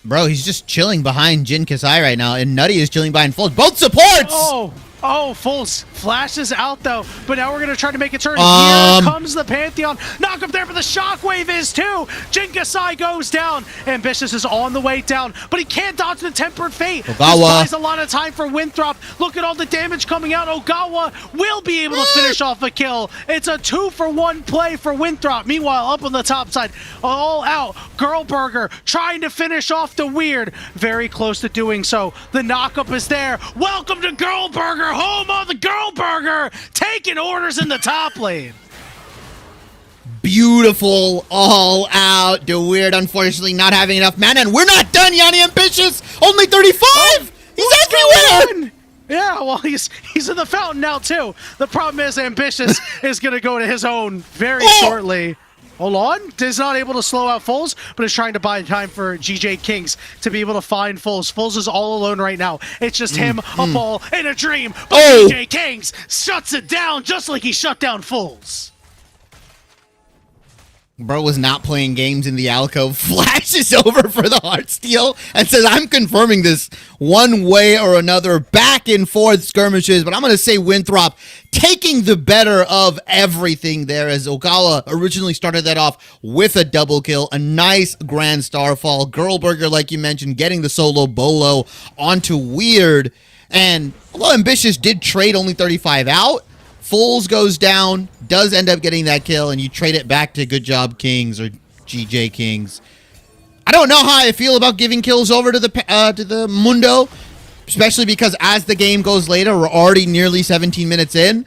Bro, he's just chilling behind Jin Kasai right now, and Nutty is chilling behind Fulls. Both supports! Oh, Fulls flashes out though, but now we're gonna try to make a turn. Here comes the Pantheon. Knock up there, but the shockwave is too. Jin Kasai goes down. Ambitious is on the way down, but he can't dodge the Tempered Fate. This buys a lot of time for Winthrop. Look at all the damage coming out. Ogawa will be able to finish off a kill. It's a 2-for-1 play for Winthrop. Meanwhile, up on the top side, all out, Girlburger trying to finish off the Weird. Very close to doing so. The knockup is there. Welcome to Girlburger, home of the Girlburger, taking orders in the top lane. Beautiful, all out. The Weird, unfortunately, not having enough mana, and we're not done, Yanni Ambitious. Only 35. He's everywhere. Yeah, well, he's in the fountain now too. The problem is Ambitious is gonna go to his own very shortly. Hold on, is not able to slow out Fulls, but is trying to buy time for GJ Kings to be able to find Fulls. Fulls is all alone right now. It's just him, a ball, and a dream. But GJ Kings shuts it down just like he shut down Fulls. Bro was not playing games in the alcove, flashes over for the Heartsteel, and says, I'm confirming this one way or another, back and forth skirmishes, but I'm going to say Winthrop taking the better of everything there, as Ogawa originally started that off with a double kill, a nice grand starfall. Girlburger, like you mentioned, getting the solo bolo onto Weird, and although Ambitious did trade only 35 out, Fulls goes down, does end up getting that kill, and you trade it back to Good Job Kings or GJ Kings. I don't know how I feel about giving kills over to the Mundo, especially because as the game goes later, we're already nearly 17 minutes in.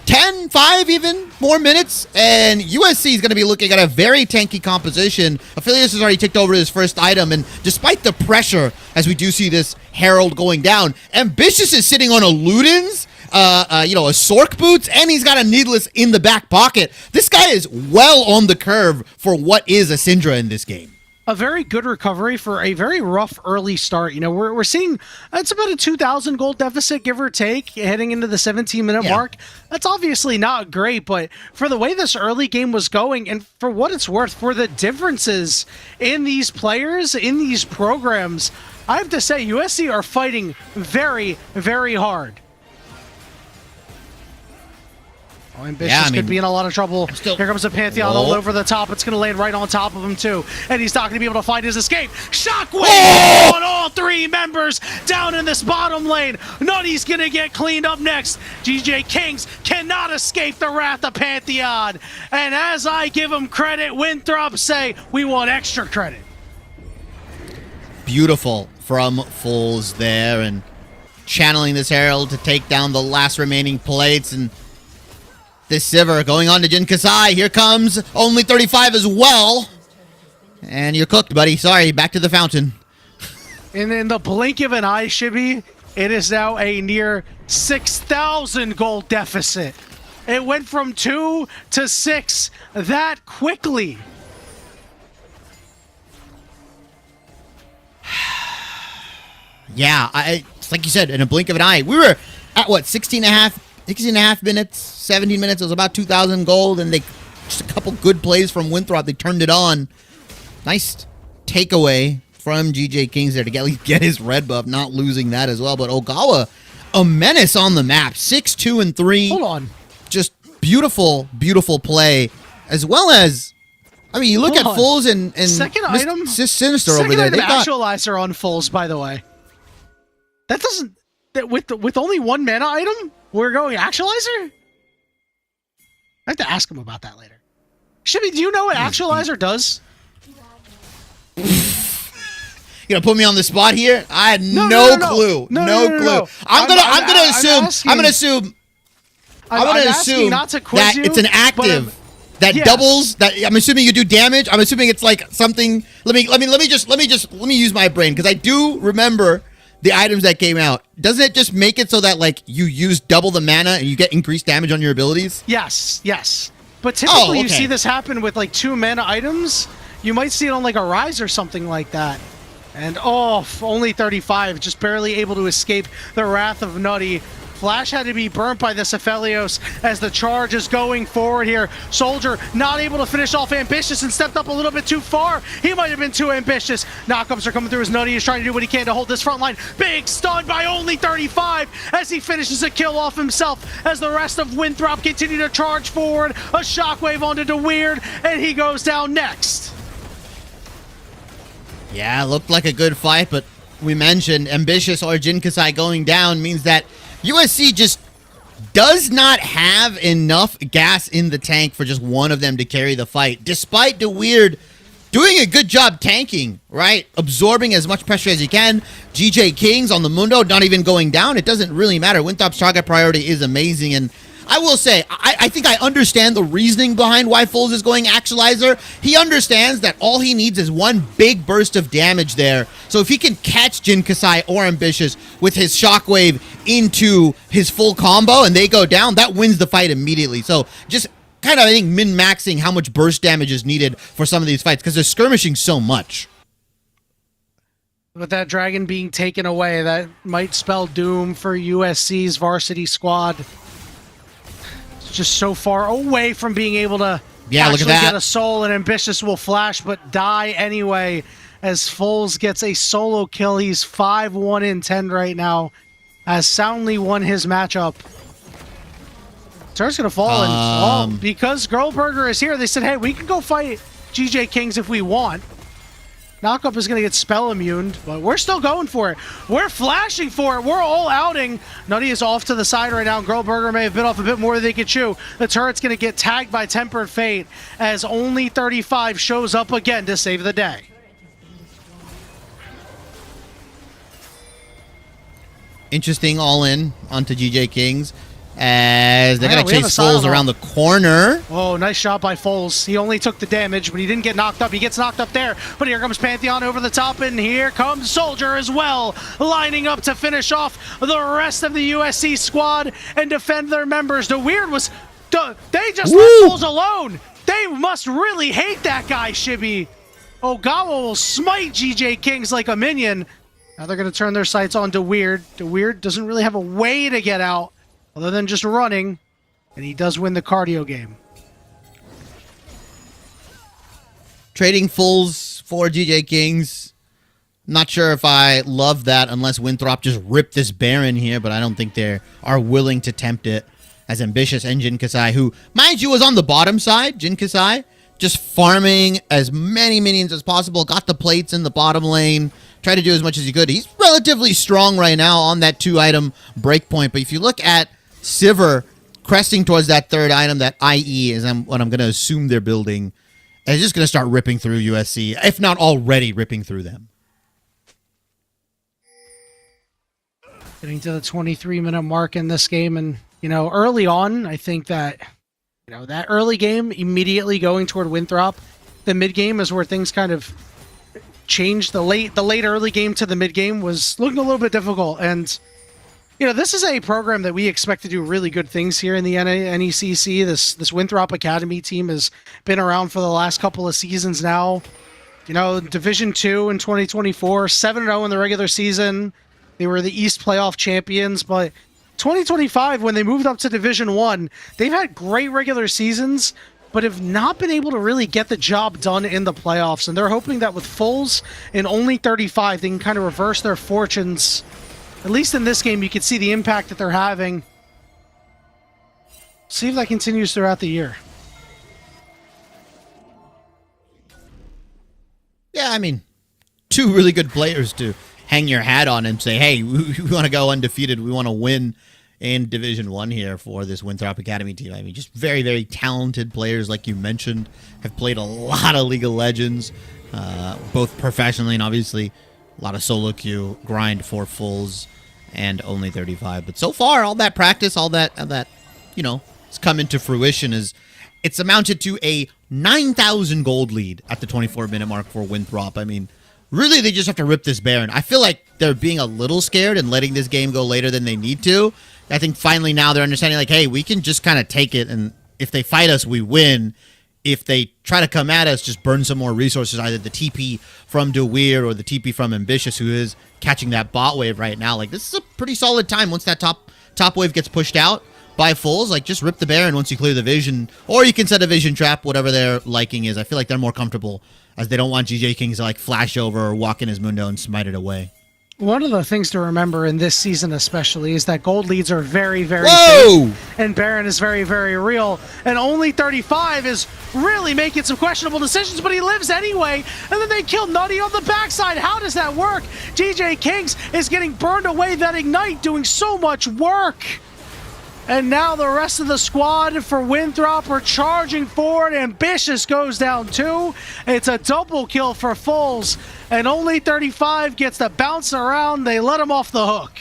10, 5 even more minutes, and USC is going to be looking at a very tanky composition. Aphelios has already ticked over his first item, and despite the pressure, as we do see this Herald going down, Ambitious is sitting on a Ludens, a Sork boots, and he's got a Needless in the back pocket. This guy is well on the curve for what is a Syndra in this game. A very good recovery for a very rough early start. You know, we're seeing it's about a 2,000 gold deficit, give or take, heading into the 17-minute mark. That's obviously not great, but for the way this early game was going, and for what it's worth, for the differences in these players, in these programs, I have to say USC are fighting very, very hard. Ambitious could be in a lot of trouble. Here comes the Pantheon all over the top. It's going to land right on top of him, too. And he's not going to be able to find his escape. Shockwave on all three members down in this bottom lane. Nutty's going to get cleaned up next. GJ Kings cannot escape the wrath of Pantheon. And as I give him credit, Winthrop say, we want extra credit. Beautiful from Fulls there, and channeling this Herald to take down the last remaining plates, and this Sivir going on to Jin Kasai. Here comes only 35 as well. And you're cooked, buddy. Sorry, back to the fountain. And in the blink of an eye, Shibby, it is now a near 6,000 gold deficit. It went from 2 to 6 that quickly. Yeah, it's like you said, in a blink of an eye. We were at, what, 16 and a half minutes, 17 minutes. It was about 2,000 gold, and they just a couple good plays from Winthrop. They turned it on. Nice takeaway from GJ Kings there to get his red buff, not losing that as well. But Ogawa, a menace on the map. 6, 2, and 3. Hold on. Just beautiful, beautiful play. As well as, I mean, you look at Fulls and second item, Sinister over there. Second item actualizer on Fulls, by the way. That doesn't, with only one mana item, we're going actualizer? I have to ask him about that later. Shibby, do you know what actualizer does? You gonna put me on the spot here? I had no clue. No clue. I'm gonna assume that it's an active that doubles. That I'm assuming you do damage. I'm assuming it's like something. Let me use my brain, because I do remember the items that came out. Doesn't it just make it so that like you use double the mana and you get increased damage on your abilities? Yes. But typically you see this happen with like 2 mana items. You might see it on like a Rise or something like that. And only 35, just barely able to escape the wrath of Nutty. Flash had to be burnt by this Aphelios as the charge is going forward here. Soldier not able to finish off Ambitious and stepped up a little bit too far. He might have been too ambitious. Knockups are coming through as Nutty is trying to do what he can to hold this front line. Big stun by only 35 as he finishes a kill off himself as the rest of Winthrop continue to charge forward. A shockwave onto DeWeird and he goes down next. Yeah, looked like a good fight, but we mentioned Ambitious or Jin Kasai going down means that USC just does not have enough gas in the tank for just one of them to carry the fight, despite DeWeird doing a good job tanking, right? Absorbing as much pressure as he can. GJ Kings on the Mundo not even going down. It doesn't really matter. Winthrop's target priority is amazing, and I will say, I think I understand the reasoning behind why Foles is going Actualizer. He understands that all he needs is one big burst of damage there. So if he can catch Jin Kasai or Ambitious with his Shockwave into his full combo and they go down, that wins the fight immediately. So just kind of, I think, min-maxing how much burst damage is needed for some of these fights because they're skirmishing so much. With that dragon being taken away, that might spell doom for USC's varsity squad. Just so far away from being able to look at that. Get a soul, and Ambitious will flash but die anyway as Foles gets a solo kill. He's 5-1 in 10 right now as soundly won his matchup. Turret's gonna fall and because Girlburger is here, they said, hey, we can go fight GJ Kings if we want. Knockup is going to get spell immune, but we're still going for it. We're flashing for it. We're all outing. Nutty is off to the side right now. Girlburger may have bit off a bit more than they could chew. The turret's going to get tagged by Tempered Fate as only 35 shows up again to save the day. Interesting all-in onto GJ Kings. As they're going to chase Foles around the corner. Oh, nice shot by Foles. He only took the damage, but he didn't get knocked up. He gets knocked up there, but here comes Pantheon over the top, and here comes Soldier as well, lining up to finish off the rest of the USC squad and defend their members. DeWeird was... They just left Foles alone. They must really hate that guy, Shibby. Ogawa will smite GJ Kings like a minion. Now they're going to turn their sights on DeWeird. DeWeird doesn't really have a way to get out other than just running, and he does win the cardio game. Trading Foles for GJ Kings. Not sure if I love that unless Winthrop just ripped this Baron here, but I don't think they are willing to tempt it as Ambitious and Jin Kasai, who, mind you, was on the bottom side. Jin Kasai just farming as many minions as possible, got the plates in the bottom lane, tried to do as much as he could. He's relatively strong right now on that 2-item breakpoint, but if you look at Sivir cresting towards that third item, that IE is what I'm going to assume they're building, and it's just going to start ripping through USC, if not already ripping through them. Getting to the 23-minute mark in this game, and, early on, I think that, that early game, immediately going toward Winthrop, the mid-game is where things kind of changed. The late early game to the mid-game was looking a little bit difficult, and this is a program that we expect to do really good things here in the NECC. This Winthrop Academy team has been around for the last couple of seasons now. Division 2 in 2024, 7-0 in the regular season. They were the East playoff champions, but 2025, when they moved up to Division 1, they've had great regular seasons, but have not been able to really get the job done in the playoffs. And they're hoping that with Foles in only 35, they can kind of reverse their fortunes. At least in this game, you can see the impact that they're having. See if that continues throughout the year. Yeah, I mean, two really good players to hang your hat on and say, hey, we want to go undefeated. We want to win in Division 1 here for this Winthrop Academy team. I mean, just very, very talented players, like you mentioned, have played a lot of League of Legends, both professionally and obviously a lot of solo queue grind for Foles and only 35. But so far, all that practice, all that has come into fruition. It's amounted to a 9,000 gold lead at the 24-minute mark for Winthrop. I mean, really, they just have to rip this Baron. I feel like they're being a little scared and letting this game go later than they need to. I think finally now they're understanding, like, hey, we can just kind of take it, and if they fight us, we win. If they try to come at us, just burn some more resources, either the TP from DeWeird or the TP from Ambitious, who is catching that bot wave right now. Like, this is a pretty solid time once that top top wave gets pushed out by Fulls, like just rip the Baron once you clear the vision, or you can set a vision trap, whatever their liking is. I feel like they're more comfortable as they don't want GJ Kings to like flash over or walk in his Mundo and smite it away. One of the things to remember in this season especially is that gold leads are very, very Whoa! big, and Baron is very, very real, and only 35 is really making some questionable decisions, but he lives anyway, and then they kill Nutty on the backside. How does that work? GJ Kings is getting burned away, that Ignite doing so much work. And now the rest of the squad for Winthrop are charging forward. Ambitious goes down too. It's a double kill for Fulls. And only 35 gets to bounce around. They let him off the hook.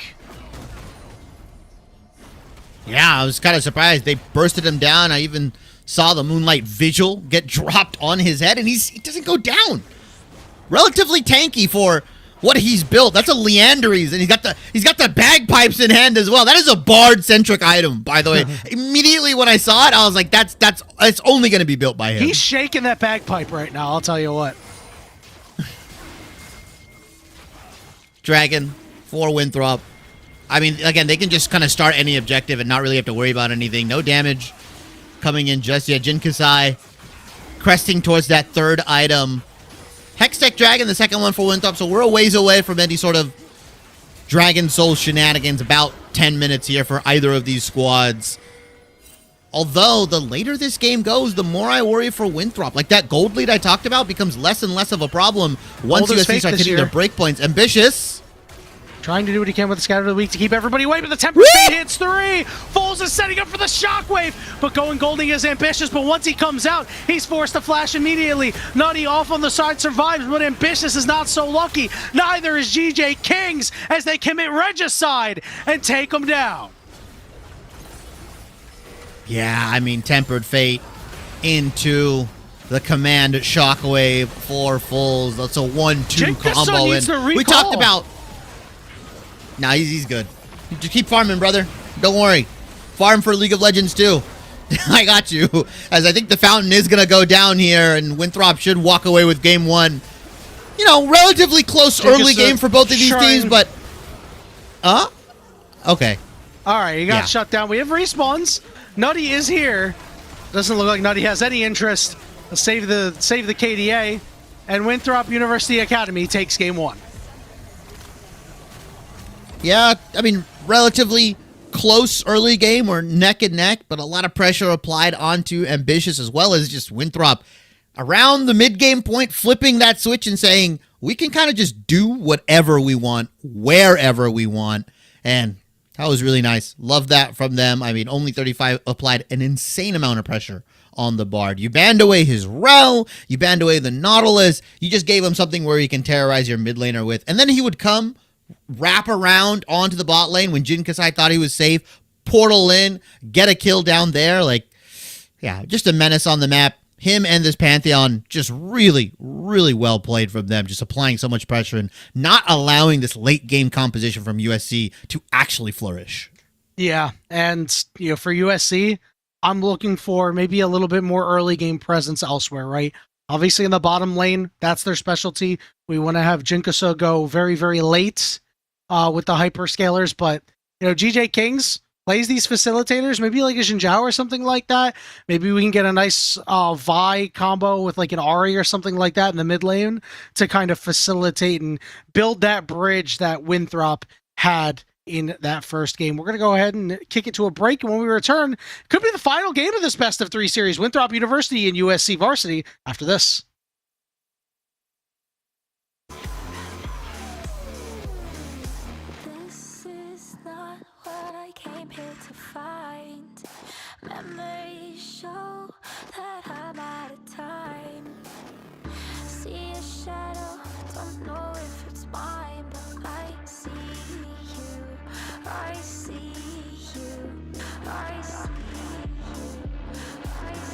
Yeah, I was kind of surprised. They bursted him down. I even saw the Moonlight Vigil get dropped on his head, and he doesn't go down. Relatively tanky for what he's built. That's a Leanderies, and he's got the bagpipes in hand as well. That is a bard-centric item, by the way. Immediately when I saw it, I was like, it's only going to be built by him. He's shaking that bagpipe right now, I'll tell you what. Dragon for Winthrop. I mean, again, they can just kind of start any objective and not really have to worry about anything. No damage coming in just yet. Jin Kasai cresting towards that third item. Hextech Dragon, the second one for Winthrop, so we're a ways away from any sort of Dragon Soul shenanigans. About 10 minutes here for either of these squads. Although, the later this game goes, the more I worry for Winthrop. Like, that gold lead I talked about becomes less and less of a problem once USC starts hitting their breakpoints. Ambitious. Trying to do what he can with the Scatter of the Week to keep everybody away, but the Temper Fate hits 3. Fulls is setting up for the Shockwave, but going Golding is ambitious, but once he comes out, he's forced to flash immediately. Nutty off on the side survives, but Ambitious is not so lucky. Neither is GJ Kings as they commit regicide and take him down. Yeah, I mean, Tempered Fate into the command Shockwave for Fulls. That's a 1-2 combo. And we talked about... Nah, he's good. You just keep farming, brother. Don't worry. Farm for League of Legends, too. I got you. As I think the fountain is going to go down here, and Winthrop should walk away with game one. You know, relatively close early game for both of these teams, but... Okay. All right, he got shut down. We have respawns. Nutty is here. Doesn't look like Nutty has any interest. Let's save the KDA. And Winthrop University Academy takes game one. Yeah, I mean, relatively close early game or neck and neck, but a lot of pressure applied onto Ambitious as well as just Winthrop around the mid-game point, flipping that switch and saying, we can kind of just do whatever we want, wherever we want. And that was really nice. Love that from them. I mean, only 35 applied an insane amount of pressure on the Bard. You banned away his Rel, you banned away the Nautilus, you just gave him something where he can terrorize your mid laner with. And then he would come, wrap around onto the bot lane when Jin Kasai thought he was safe, portal in, get a kill down there. Like, yeah, just a menace on the map. Him and this Pantheon just really, really well played from them, just applying so much pressure and not allowing this late game composition from USC to actually flourish. Yeah, and you know, for USC, I'm looking for maybe a little bit more early game presence elsewhere, right? Obviously in the bottom lane, that's their specialty. We want to have Jinkuso go very, very late with the hyperscalers, but you know, GJ Kings plays these facilitators, maybe like a Xinjiao or something like that. Maybe we can get a nice Vi combo with like an Ahri or something like that in the mid lane to kind of facilitate and build that bridge that Winthrop had in that first game. We're going to go ahead and kick it to a break, and when we return, could be the final game of this best of 3 series, Winthrop University and USC Varsity, after this. This is not what I came here to find. Memories show that I'm out of time. See a shadow, don't know if it's mine, but I see you, I see you, I see you, I see you.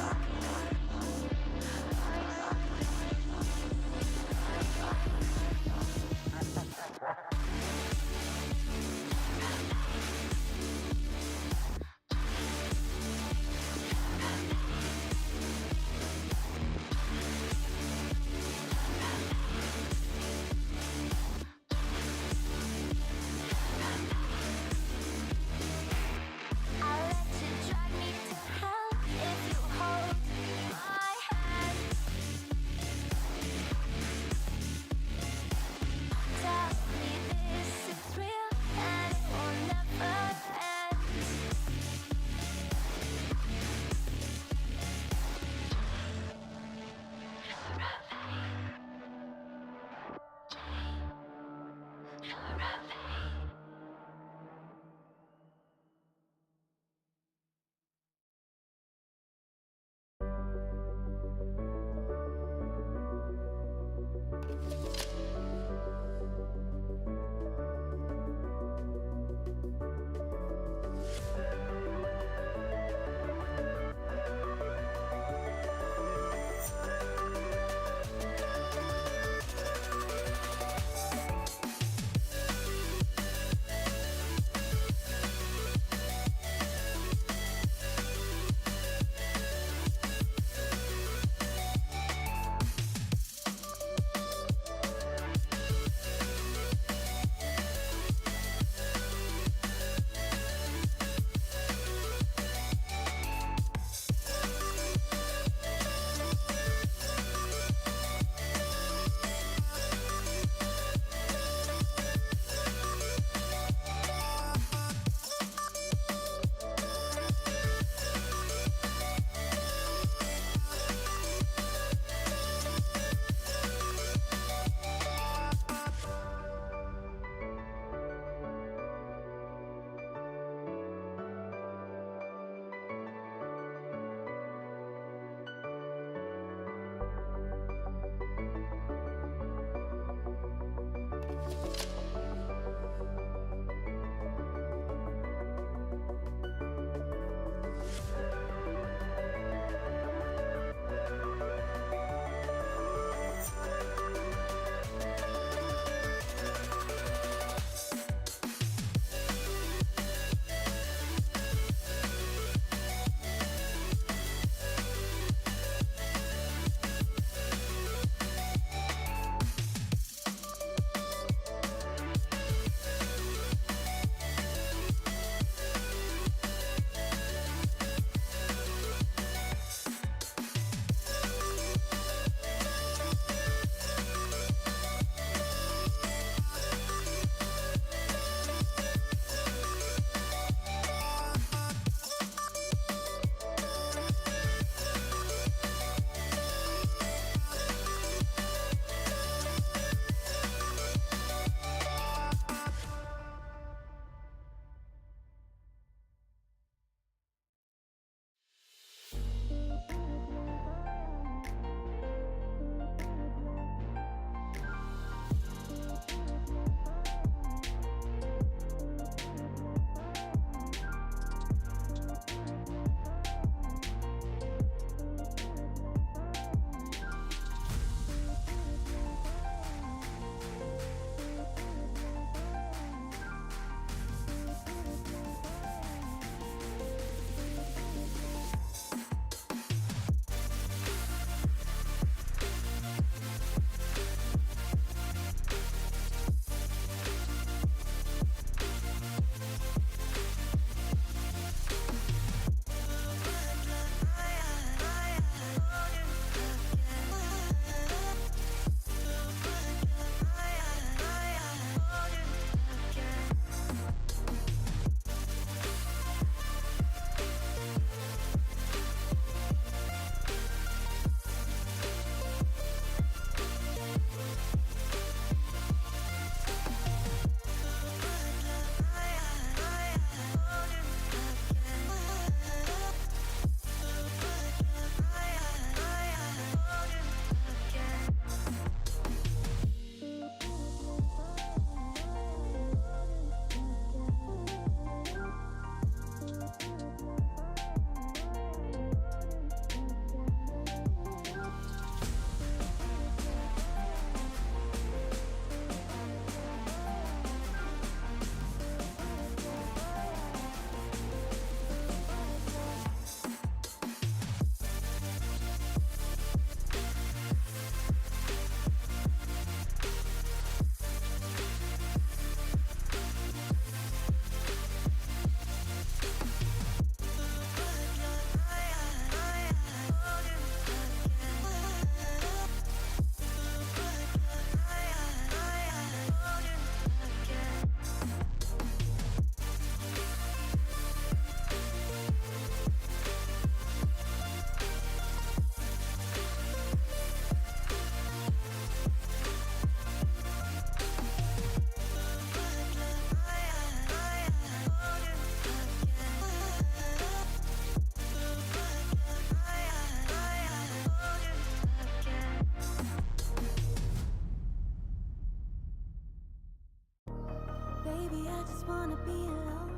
just wanna be alone.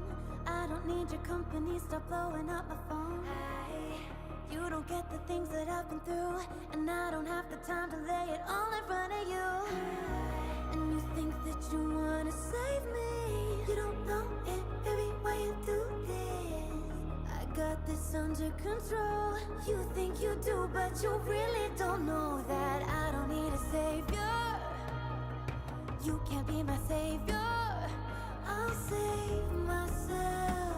I don't need your company, stop blowing up my phone. You don't get the things that I've been through, and I don't have the time to lay it all in front of you. And you think that you wanna save me. You don't know it, baby, why you do this? I got this under control. You think you do, but you really don't know that I don't need a savior. You can't be my savior. I'll save myself.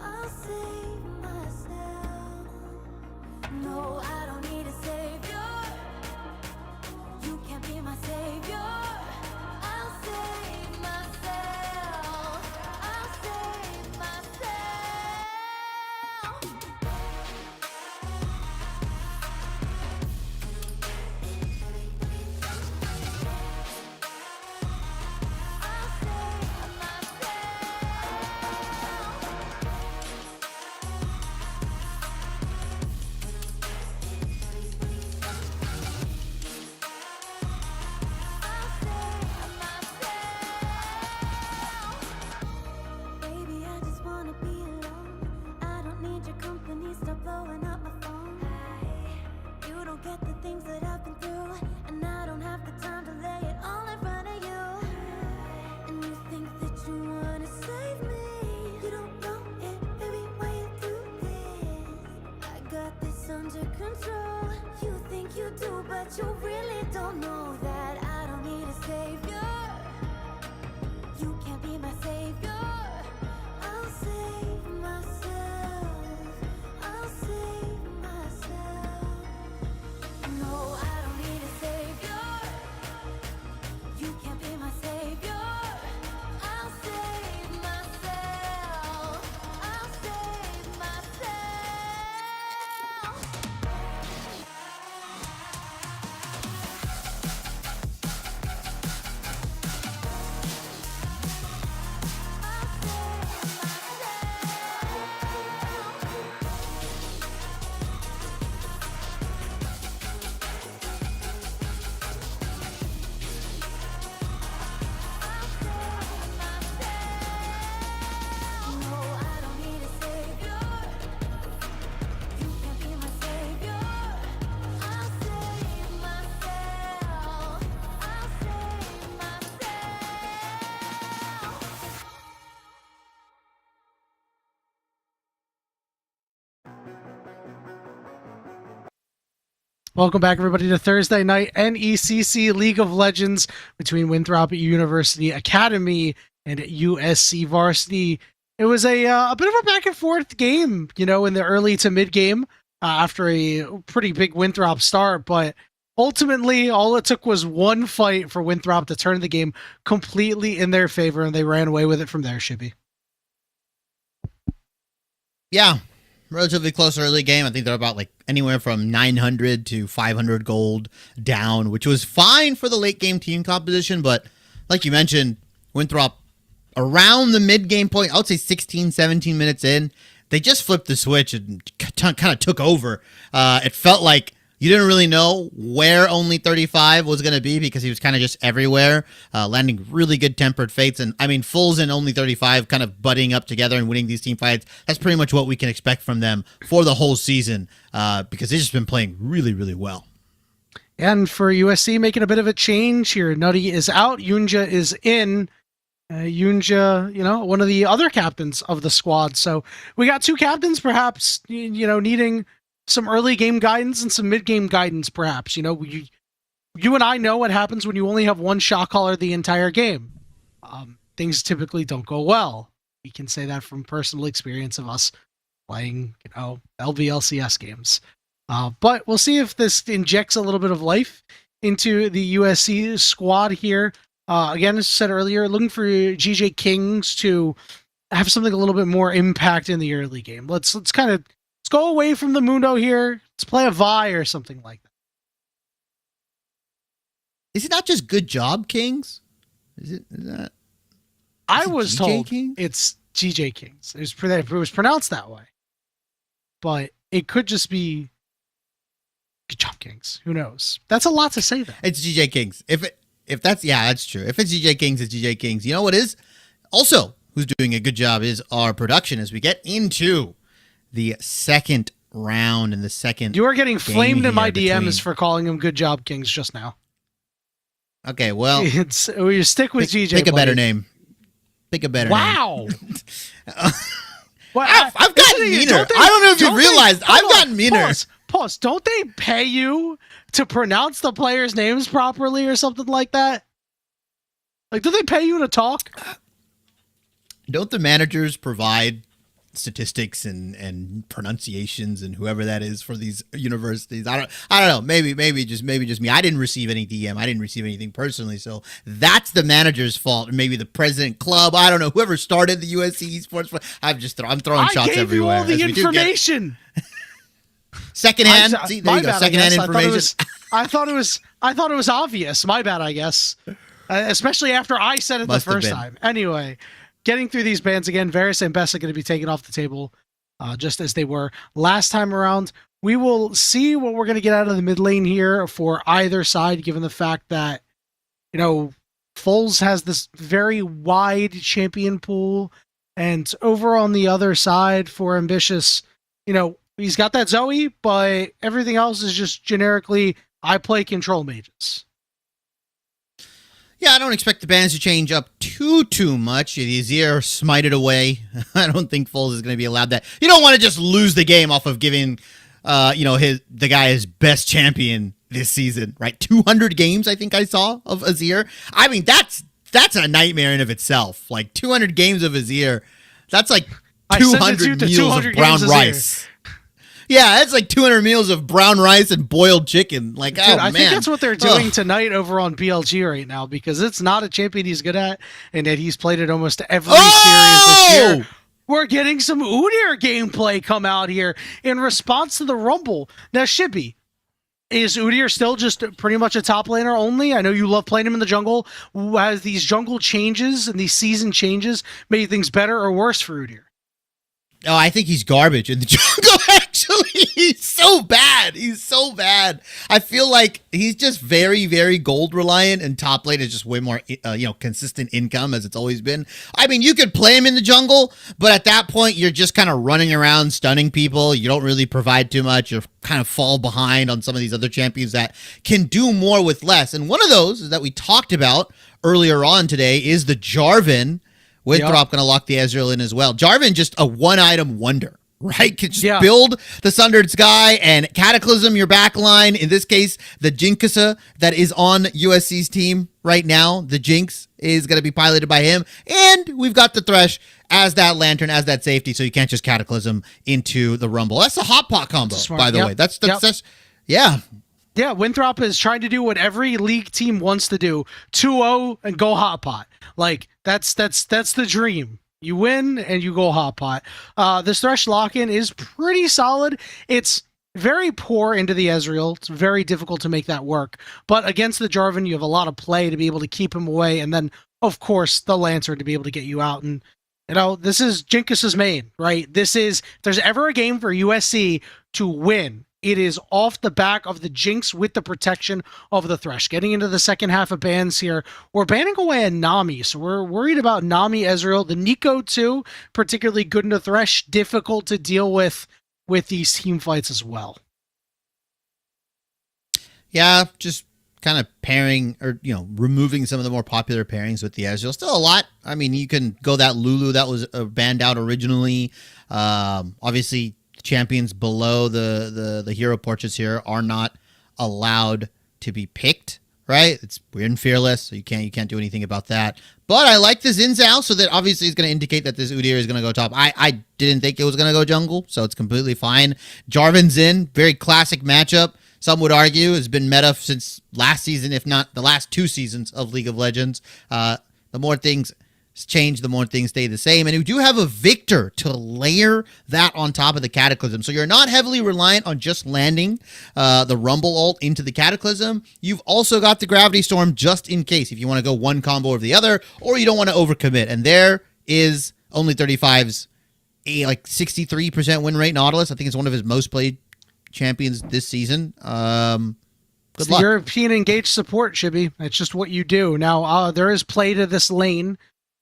I'll save myself. No, I don't need a savior. You can't be my savior. I'll save myself. I'll save myself. I'll save myself. Baby, I just wanna be alone. I don't need your company, stop blowing up my phone. You don't get the things that I've been through, and I don't have the time to lay it all in front of you. And you think that you wanna save me. You don't know it, baby, why you do this? I got this under control. You think you do, but you really don't know that I don't need a savior. You can't be my savior. I'll save myself. I'll save myself. No, I don't need a savior. You can't be my savior. I'll save myself. I'll save myself. No, I don't need a savior. You can't be my savior. I'll save myself. I'll save myself. Welcome back, everybody, to Thursday night NECC League of Legends between Winthrop University Academy and USC Varsity. It was a bit of a back and forth game, in the early to mid game after a pretty big Winthrop start, but ultimately all it took was one fight for Winthrop to turn the game completely in their favor, and they ran away with it from there, Shibby. Yeah, relatively close early game. I think they're about like anywhere from 900 to 500 gold down, which was fine for the late game team composition. But like you mentioned, Winthrop around the mid game point, I would say 16, 17 minutes in, they just flipped the switch and kind of took over. It felt like you didn't really know where Only 35 was going to be because he was kind of just everywhere, landing really good tempered fates. And I mean, Fulls and Only 35 kind of butting up together and winning these team fights. That's pretty much what we can expect from them for the whole season because they've just been playing really, really well. And for USC, making a bit of a change here. Nutty is out. Yunja is in. Yunja, one of the other captains of the squad. So we got two captains, perhaps, needing some early game guidance and some mid game guidance, perhaps. You and I know what happens when you only have one shot caller the entire game. Things typically don't go well. We can say that from personal experience of us playing, LVLCS games. But we'll see if this injects a little bit of life into the USC squad here. Again, as I said earlier, looking for GJ Kings to have something a little bit more impact in the early game. Let's go away from the Mundo here. Let's play a Vi or something like that. Is it not just good job, Kings? Is that? I was GJ told Kings? it's GJ Kings. It was pronounced that way, but it could just be good job, Kings. Who knows? That's a lot to say. That It's GJ Kings. If that's true. If it's GJ Kings, it's GJ Kings. You know what is Also, who's doing a good job is our production as we get into the second round and the second. You are getting flamed in my between... DMs for calling them good job kings just now. Okay, well, you stick with GJ. Pick a better name. Pick a better name. Wow. Well, I've gotten meaner. I don't know if you realized. I've gotten meaner. Pause. Don't they pay you to pronounce the players' names properly or something like that? Like, do they pay you to talk? Don't the managers provide statistics and pronunciations and whoever that is for these universities? I don't know. Maybe just me. I didn't receive any DM. I didn't receive anything personally. So that's the manager's fault. Maybe the president club. I don't know. Whoever started the USC esports. I'm throwing shots everywhere. I gave you all the information. Secondhand. See, there you go. Secondhand information. I thought it was obvious. My bad, I guess. Especially after I said it the first time. Anyway. Getting through these bans again, Varus and Bessa going to be taken off the table, just as they were last time around. We will see what we're going to get out of the mid lane here for either side, given the fact that, Foles has this very wide champion pool, and over on the other side for Ambitious, he's got that Zoe, but everything else is just generically, I play control mages. Yeah, I don't expect the bans to change up too much. The Azir smited away. I don't think Foles is going to be allowed that. You don't want to just lose the game off of giving, the guy his best champion this season, right? 200 games, I think I saw of Azir. I mean, that's a nightmare in of itself. Like 200 games of Azir, that's like 200 meals of brown rice. Yeah, that's like 200 meals of brown rice and boiled chicken. Like, dude, I think that's what they're doing tonight over on BLG right now, because it's not a champion he's good at, and that he's played it almost every series this year. We're getting some Udyr gameplay come out here in response to the Rumble. Now, Shippy, is Udyr still just pretty much a top laner only? I know you love playing him in the jungle. Has these jungle changes and these season changes made things better or worse for Udyr? Oh, I think he's garbage in the jungle, actually. He's so bad. I feel like he's just very, very gold reliant, and top lane is just way more, consistent income as it's always been. I mean, you could play him in the jungle, but at that point, you're just kind of running around, stunning people. You don't really provide too much. You kind of fall behind on some of these other champions that can do more with less. And one of those is that we talked about earlier on today is the Jarvan. Winthrop going to lock the Ezreal in as well. Jarvan, just a one-item wonder, right? Can just build the Sundered Sky and Cataclysm your back line. In this case, the Jinxasa that is on USC's team right now. The Jinx is going to be piloted by him. And we've got the Thresh as that lantern, as that safety, so you can't just Cataclysm into the Rumble. That's a hot pot combo, by the way. That's yeah. Yeah, Winthrop is trying to do what every league team wants to do. 2-0 and go hot pot. Like, that's the dream. You win and you go hot pot. This Thresh lock-in is pretty solid. It's very poor into the Ezreal. It's very difficult to make that work. But against the Jarvan, you have a lot of play to be able to keep him away. And then, of course, the Lantern to be able to get you out. And, this is Jinx's main, right? This is, if there's ever a game for USC to win, it is off the back of the Jinx with the protection of the Thresh. Getting into the second half of bans here, we're banning away a Nami, so we're worried about Nami, Ezreal. The Nico too, particularly good into Thresh, difficult to deal with these team fights as well. Yeah, just kind of pairing or, removing some of the more popular pairings with the Ezreal. Still a lot. I mean, you can go that Lulu that was banned out originally. Obviously, champions below the hero portraits here are not allowed to be picked, right? It's weird and fearless, so you can't do anything about that. But I like the Xin Zhao, so that obviously is going to indicate that this Udyr is going to go top. I didn't think it was going to go jungle, so it's completely fine. Jarvan Xin, very classic matchup. Some would argue has been meta since last season, if not the last 2 seasons of League of Legends. The more things change, the more things stay the same. And you do have a Victor to layer that on top of the Cataclysm. So you're not heavily reliant on just landing the Rumble ult into the Cataclysm. You've also got the Gravity Storm just in case, if you want to go one combo or the other, or you don't want to overcommit. And there is Only 35's a 63% win rate. Nautilus, I think it's one of his most played champions this season. Good luck. European engaged support, Shibby. It's just what you do. Now, there is play to this lane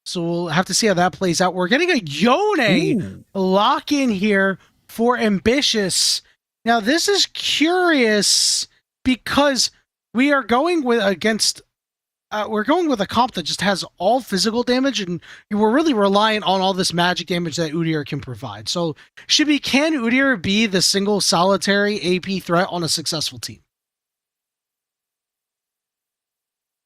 So we'll have to see how that plays out. We're getting a Yone lock in here for Ambitious. Now, this is curious because we are going with we're going with a comp that just has all physical damage, and we're really reliant on all this magic damage that Udyr can provide. So, can Udyr be the single solitary AP threat on a successful team?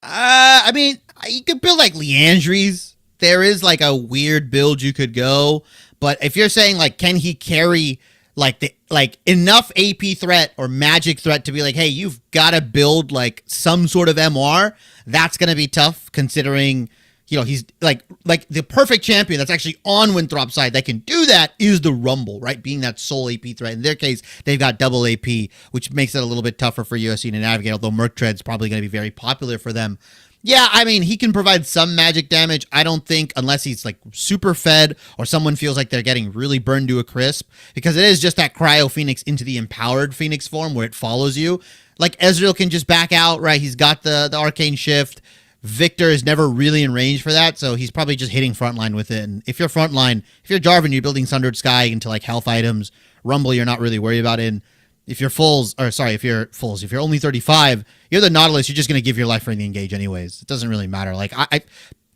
I mean, you could build like Leandries. There is like a weird build you could go, but if you're saying like, can he carry like enough AP threat or magic threat to be like, hey, you've got to build like some sort of MR, that's going to be tough considering, you know, he's like the perfect champion that's actually on Winthrop's side that can do that is the Rumble, right? Being that sole AP threat. In their case, they've got double AP, which makes it a little bit tougher for USC to navigate, although Merc Tread's probably going to be very popular for them. Yeah, I mean, he can provide some magic damage. I don't think, unless he's like super fed or someone feels like they're getting really burned to a crisp, because it is just that Cryo Phoenix into the empowered Phoenix form where it follows you. Like Ezreal can just back out, right? He's got the Arcane Shift. Victor is never really in range for that, so he's probably just hitting frontline with it. And if you're frontline, if you're Jarvan, you're building Sundered Sky into like health items. Rumble, you're not really worried about it. If you're if you're only 35, you're the Nautilus, you're just going to give your life for the engage anyways. It doesn't really matter. Like,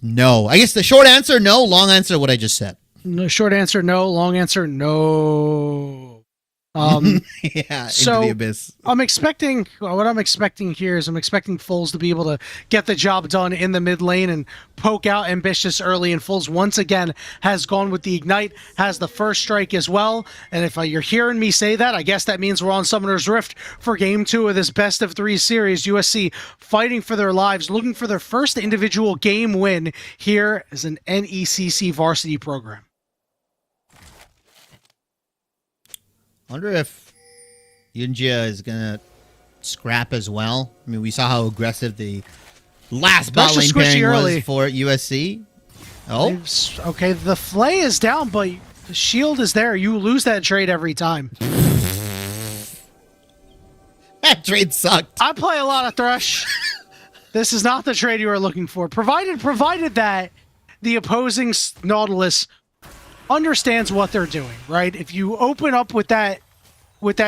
no. I guess the short answer, no. Long answer, what I just said. No, short answer, no. Long answer, no. Yeah, so into the abyss. what I'm expecting here is I'm expecting Foles to be able to get the job done in the mid lane and poke out Ambitious early, and Foles once again has gone with the Ignite, has the first strike as well, and if you're hearing me say that, I guess that means we're on Summoner's Rift for Game 2 of this best of 3 series. USC fighting for their lives, looking for their first individual game win here as an NECC varsity program. Wonder if Yunjia is gonna scrap as well. I mean, we saw how aggressive the last bot lane pairing was for USC. Oh, okay. The Flay is down, but the shield is there. You lose that trade every time. That trade sucked. I play a lot of Thresh. This is not the trade you were looking for. Provided that the opposing Nautilus understands what they're doing, right? If you open up with that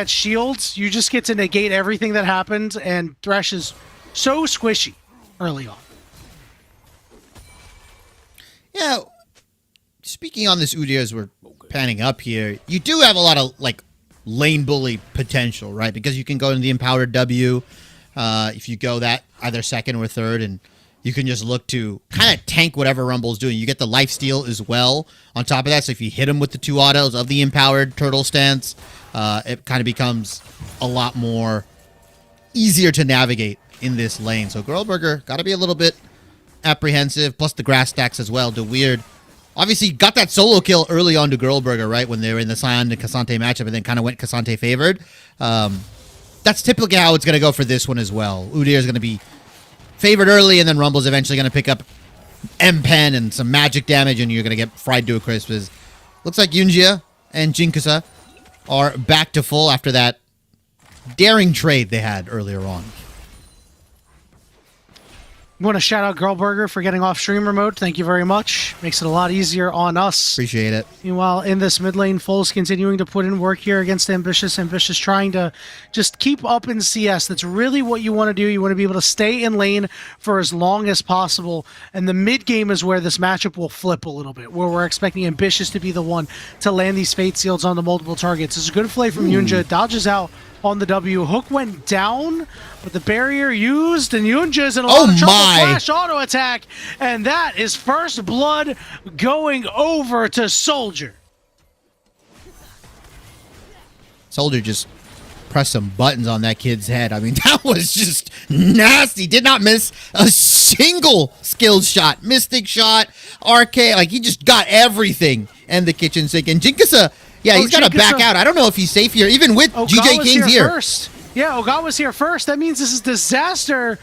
shield, you just get to negate everything that happened, and Thresh is so squishy early on. Yeah. Speaking on this Udyr as we're panning up here, you do have a lot of like lane bully potential, right? Because you can go into the empowered W if you go that either second or third, and you can just look to kind of tank whatever Rumble's doing. You get the lifesteal as well on top of that. So if you hit him with the 2 autos of the empowered turtle stance, it kind of becomes a lot more easier to navigate in this lane. So Girlburger got to be a little bit apprehensive, plus the grass stacks as well. Weird. Obviously got that solo kill early on to Girlburger, right? When they were in the Sion and Cassante matchup, and then kind of went Cassante favored. That's typically how it's going to go for this one as well. Udyr is going to be favored early, and then Rumble's eventually going to pick up M-Pen and some magic damage, and you're going to get fried to a crisp. Looks like Yunjia and Jinkasa are back to full after that daring trade they had earlier on. Want to shout out Girlburger for getting off streamer mode. Thank you very much. Makes it a lot easier on us. Appreciate it. Meanwhile, in this mid lane, Foles continuing to put in work here against Ambitious. Ambitious trying to just keep up in CS. That's really what you want to do. You want to be able to stay in lane for as long as possible. And the mid game is where this matchup will flip a little bit, where we're expecting Ambitious to be the one to land these Fate Seals on the multiple targets. It's a good play from Yunjia. Dodges out on the W. Hook went down, but the barrier used, and Yunja's in a lot of trouble. Flash auto attack, and that is first blood going over to Soldier. Soldier just pressed some buttons on that kid's head. I mean, that was just nasty. Did not miss a single skilled shot. Mystic shot, arcade, like he just got everything in the kitchen sink. And Jinkasa, yeah, he's got to back out. I don't know if he's safe here, even with GJ Kings here. First. Yeah, Ogawa's here first. That means this is disaster.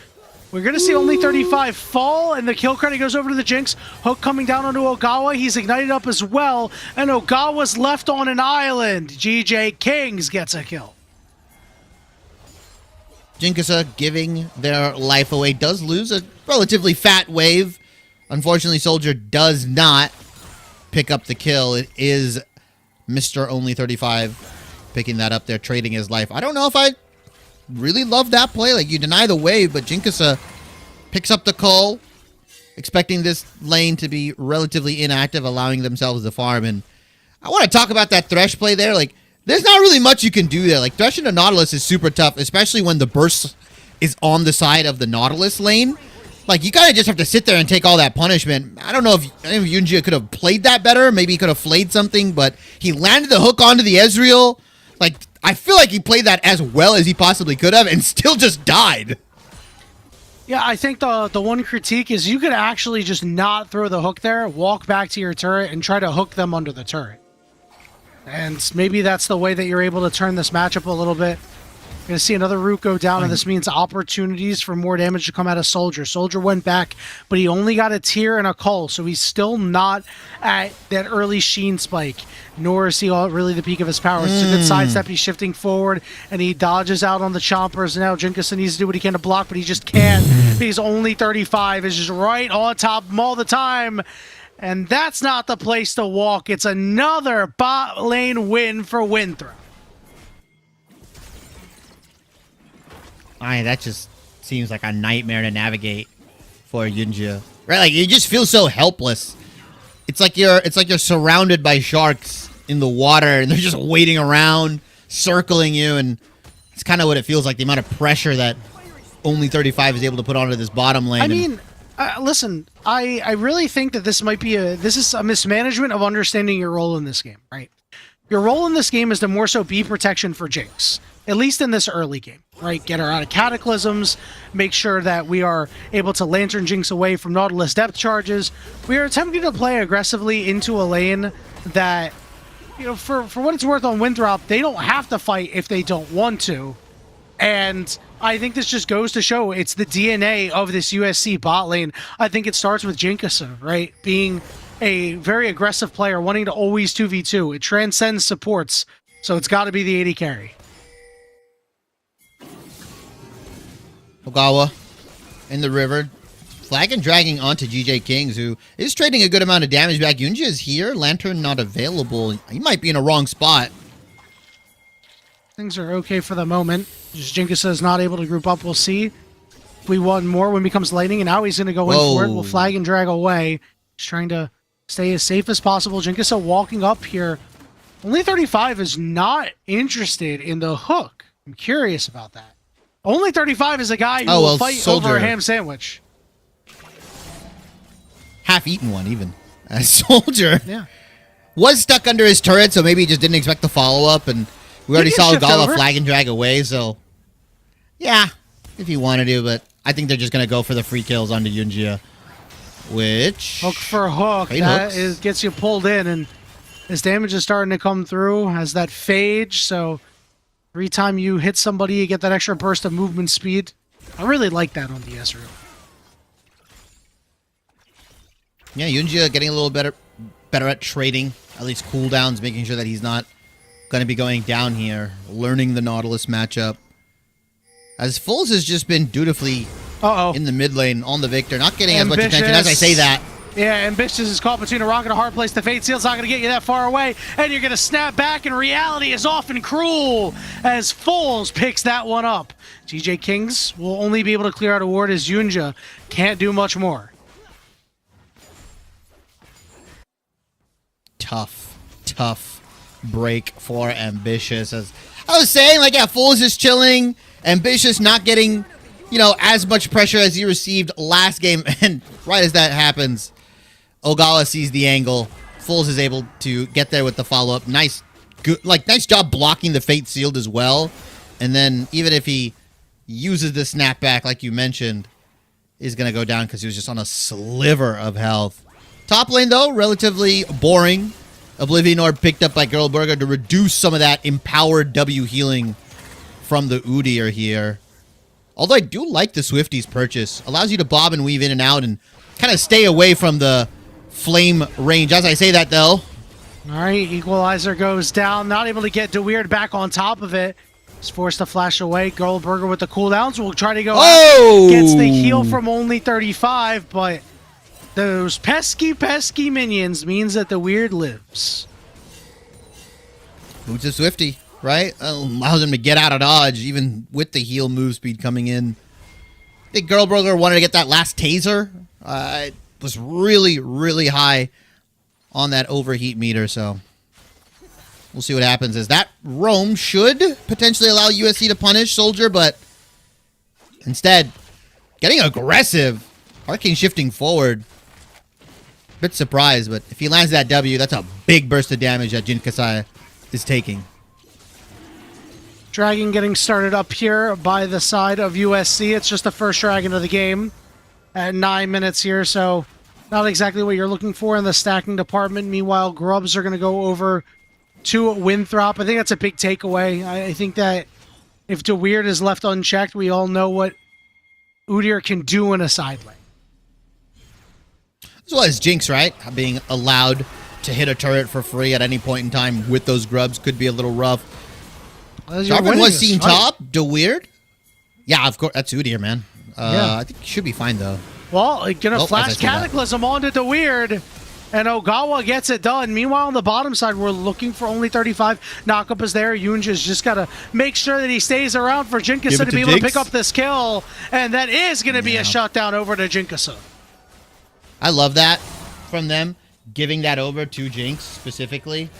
We're going to see only 35 fall, and the kill credit goes over to the Jinx. Hook coming down onto Ogawa. He's ignited up as well, and Ogawa's left on an island. GJ Kings gets a kill. Jinkasa giving their life away. Does lose a relatively fat wave Unfortunately, Soldier does not pick up the kill. It is Mr. Only 35 picking that up there, trading his life. I don't know if I really love that play. Like, you deny the wave, but Jinkasa picks up the call, expecting this lane to be relatively inactive, allowing themselves to farm. And I want to talk about that Thresh play there. Like, there's not really much you can do there. Like, Threshing the Nautilus is super tough, especially when the burst is on the side of the Nautilus lane. Like, you kind of just have to sit there and take all that punishment. I don't know if Yunjia could have played that better. Maybe he could have flayed something, but he landed the hook onto the Ezreal. Like, I feel like he played that as well as he possibly could have and still just died. Yeah, I think the one critique is you could actually just not throw the hook there, walk back to your turret, and try to hook them under the turret. And maybe that's the way that you're able to turn this matchup a little bit. You're going to see another root go down, and this means opportunities for more damage to come out of Soldier. Soldier went back, but he only got a tier and a cull, so he's still not at that early Sheen spike, nor is he really the peak of his powers. It's a good sidestep. He's shifting forward, and he dodges out on the chompers. Now Jinkasa needs to do what he can to block, but he just can't. He's only 35, is just right on top of him all the time. And that's not the place to walk. It's another bot lane win for Winthrop. That just seems like a nightmare to navigate for Yunjia. Right, like you just feel so helpless. It's like you're surrounded by sharks in the water and they're just waiting around, circling you, and it's kind of what it feels like, the amount of pressure that Only 35 is able to put onto this bottom lane. I mean, listen, I really think that this is a mismanagement of understanding your role in this game, right? Your role in this game is to more so be protection for Jinx, at least in this early game, right? Get her out of Cataclysms, make sure that we are able to Lantern Jinx away from Nautilus depth charges. We are attempting to play aggressively into a lane that, you know, for what it's worth on Winthrop, they don't have to fight if they don't want to. And I think this just goes to show it's the DNA of this USC bot lane. I think it starts with Jinkasa, right? Being a very aggressive player, wanting to always 2v2. It transcends supports, so it's got to be the AD carry. Ogawa in the river. Flag and dragging onto GJ Kings, who is trading a good amount of damage back. Yunjia is here. Lantern not available. He might be in a wrong spot. Things are okay for the moment. Just Jinkasa is not able to group up. We'll see if we want more when it becomes lightning, and now he's going to go in for it. We'll flag and drag away. Just trying to stay as safe as possible. Jinkasa walking up here. Only 35 is not interested in the hook. I'm curious about that. Only 35 is a guy who will fight Soldier. over a ham sandwich. Half-eaten one, even. A Soldier. Yeah. Was stuck under his turret, so maybe he just didn't expect the follow-up, and we already saw Ogawa flag and drag away, so yeah, if you wanted to, but I think they're just going to go for the free kills onto Yunjia, which... Hook for hook. That gets you pulled in, and his damage is starting to come through. Has that phage, so every time you hit somebody, you get that extra burst of movement speed. I really like that on the Ezreal. Yeah, Yunjia getting a little better at trading, at least cooldowns, making sure that he's not going to be going down here, learning the Nautilus matchup. As Foles has just been dutifully in the mid lane on the Victor, not getting as much attention as I say that. Yeah, Ambitious is caught between a rock and a hard place. The Fate Seal's not going to get you that far away, and you're going to snap back, and reality is often cruel as Foles picks that one up. GJ Kings will only be able to clear out a ward as Yunjia can't do much more. Tough break for Ambitious. As I was saying, like, yeah, Foles is chilling. Ambitious not getting, you know, as much pressure as he received last game. And right as that happens, Ogawa sees the angle. Foles is able to get there with the follow-up. Nice job blocking the Fate Sealed as well. And then even if he uses the snapback, like you mentioned, is going to go down because he was just on a sliver of health. Top lane, though, relatively boring. Oblivion Orb picked up by Girlburger to reduce some of that empowered W healing from the Udyr here. Although I do like the Swifty's purchase. Allows you to bob and weave in and out and kind of stay away from the flame range. As I say that, though. All right, Equalizer goes down. Not able to get DeWeird back on top of it. He's forced to flash away. Girlburger with the cooldowns will try to go out. Gets the heal from only 35, but those pesky, pesky minions means that the weird lives. Boots of Swifty, right? Allows him to get out of dodge, even with the heal move speed coming in. I think Girlburger wanted to get that last taser. It was really, really high on that overheat meter, so we'll see what happens. As that roam should potentially allow USC to punish Soldier, but instead, getting aggressive. Arcane shifting forward. Bit surprised, but if he lands that W, that's a big burst of damage that Jin Kasai is taking. Dragon getting started up here by the side of USC. It's just the first dragon of the game at 9 minutes here, so not exactly what you're looking for in the stacking department. Meanwhile, Grubs are going to go over to Winthrop. I think that's a big takeaway. I think that if DeWeird is left unchecked, we all know what Udyr can do in a side lane. As well as Jinx, right? Being allowed to hit a turret for free at any point in time with those grubs could be a little rough. Darwin was seen top. DeWeird? Yeah, of course. That's Udyr, man. I think he should be fine, though. Well, gonna flash Cataclysm onto DeWeird, and Ogawa gets it done. Meanwhile, on the bottom side, we're looking for only 35. Knockup is there. Yunja's just got to make sure that he stays around for Jinkasa to be able to pick up this kill, and that is going to be a shutdown over to Jinkasa. I love that from them, giving that over to Jinx specifically.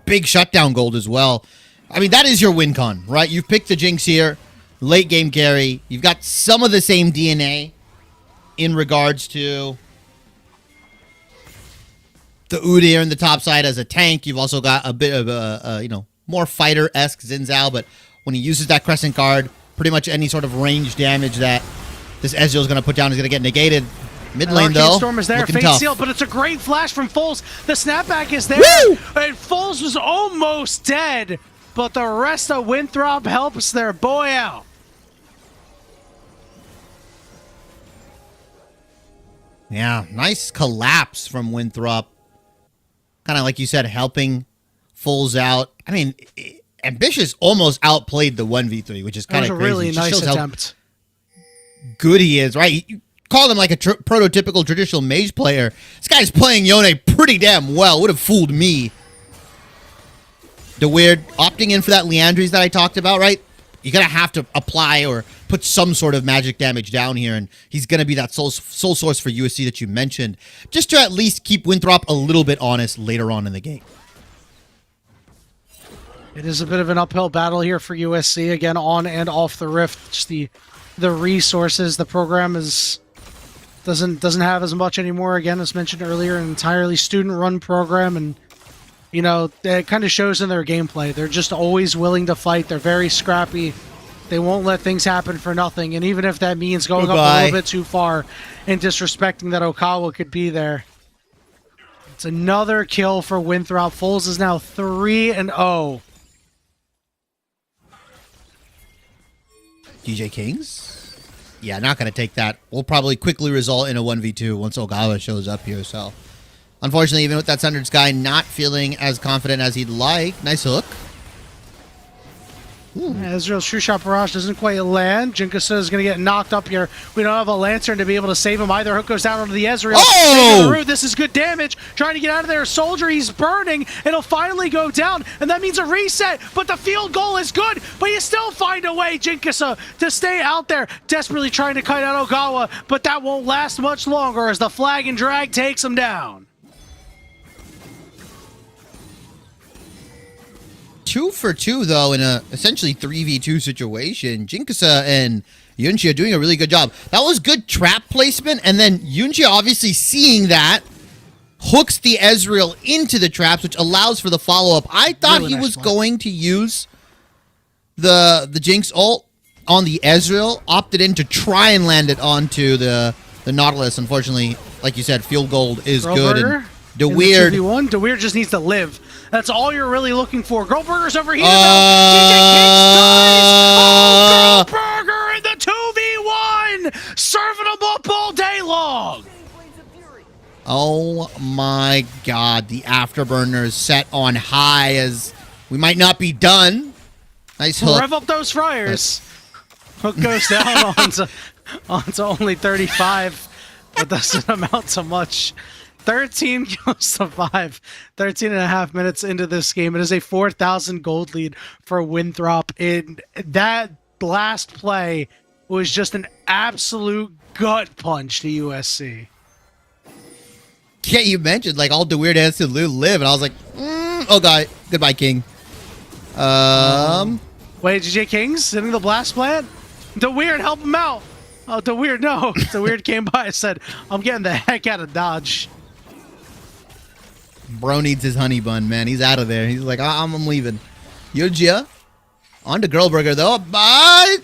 Big shutdown gold as well. I mean, that is your win con, right? You've picked the Jinx here, late game carry. You've got some of the same DNA in regards to the Udyr in the top side as a tank. You've also got a bit of a more fighter-esque Xin Zhao, but when he uses that Crescent guard, pretty much any sort of range damage that this Ezreal is going to put down is going to get negated. Mid lane, though, Storm is there, looking Fate tough. Seal, but it's a great flash from Foles. The snapback is there, Woo! and Foles was almost dead, but the rest of Winthrop helps their boy out. Yeah, nice collapse from Winthrop. Kind of like you said, helping Foles out. I mean, Ambitious almost outplayed the 1v3, which is kind of crazy. That was a really nice shows attempt. How good he is, right? You call him like a prototypical traditional mage player. This guy's playing Yone pretty damn well. Would have fooled me. DeWeird opting in for that Leandries that I talked about, right? You're going to have to apply or put some sort of magic damage down here, and he's going to be that soul source for USC that you mentioned, just to at least keep Winthrop a little bit honest later on in the game. It is a bit of an uphill battle here for USC, again, on and off the Rift. Just the resources, the program doesn't have as much anymore. Again, as mentioned earlier, an entirely student-run program, and you know, it kind of shows in their gameplay. They're just always willing to fight. They're very scrappy. They won't let things happen for nothing. And even if that means going up a little bit too far and disrespecting that Okawa could be there. It's another kill for Winthrop. Foles is now 3-0. DJ Kings? Yeah, not going to take that. Will probably quickly result in a 1v2 once Ogawa shows up here, so... Unfortunately, even with that Sundered Sky, not feeling as confident as he'd like. Nice hook. Ezreal's True Shot Barrage doesn't quite land. Jinkasa is going to get knocked up here. We don't have a Lantern to be able to save him either. Hook goes down onto the Ezreal. Oh! This is good damage. Trying to get out of there. Soldier, he's burning. It'll finally go down, and that means a reset. But the field goal is good, but you still find a way, Jinkasa, to stay out there. Desperately trying to kite out Ogawa, but that won't last much longer as the flag and drag takes him down. 2 for 2, though, in a essentially 3v2 situation. Jinkasa and Yunjia doing a really good job. That was good trap placement, and then Yunjia obviously seeing that hooks the Ezreal into the traps, which allows for the follow-up. I thought he was going to use the Jinx ult on the Ezreal, opted in to try and land it onto the Nautilus. Unfortunately, like you said, field goal is good. And DeWeird. DeWeird just needs to live. That's all you're really looking for. Girlburger's overheated though. Oh, Girlburger in the 2v1! Serving them up all day long! Oh my god, the Afterburner is set on high as we might not be done. Nice hook. Rev up those fryers. Hook goes down onto only 35. It doesn't amount to much. 13 kills to 5. 13 and a half minutes into this game. It is a 4,000 gold lead for Winthrop. In that last play was just an absolute gut punch to USC. Yeah, you mentioned like all the weird has to live, and I was like, oh god, goodbye, King. Wait, GJ Kings hitting the blast plant? DeWeird, help him out. Oh, DeWeird, no. DeWeird came by and said, I'm getting the heck out of Dodge. Bro needs his honey bun, man. He's out of there. He's like, I'm leaving. Yujia. On to Girlburger, though. But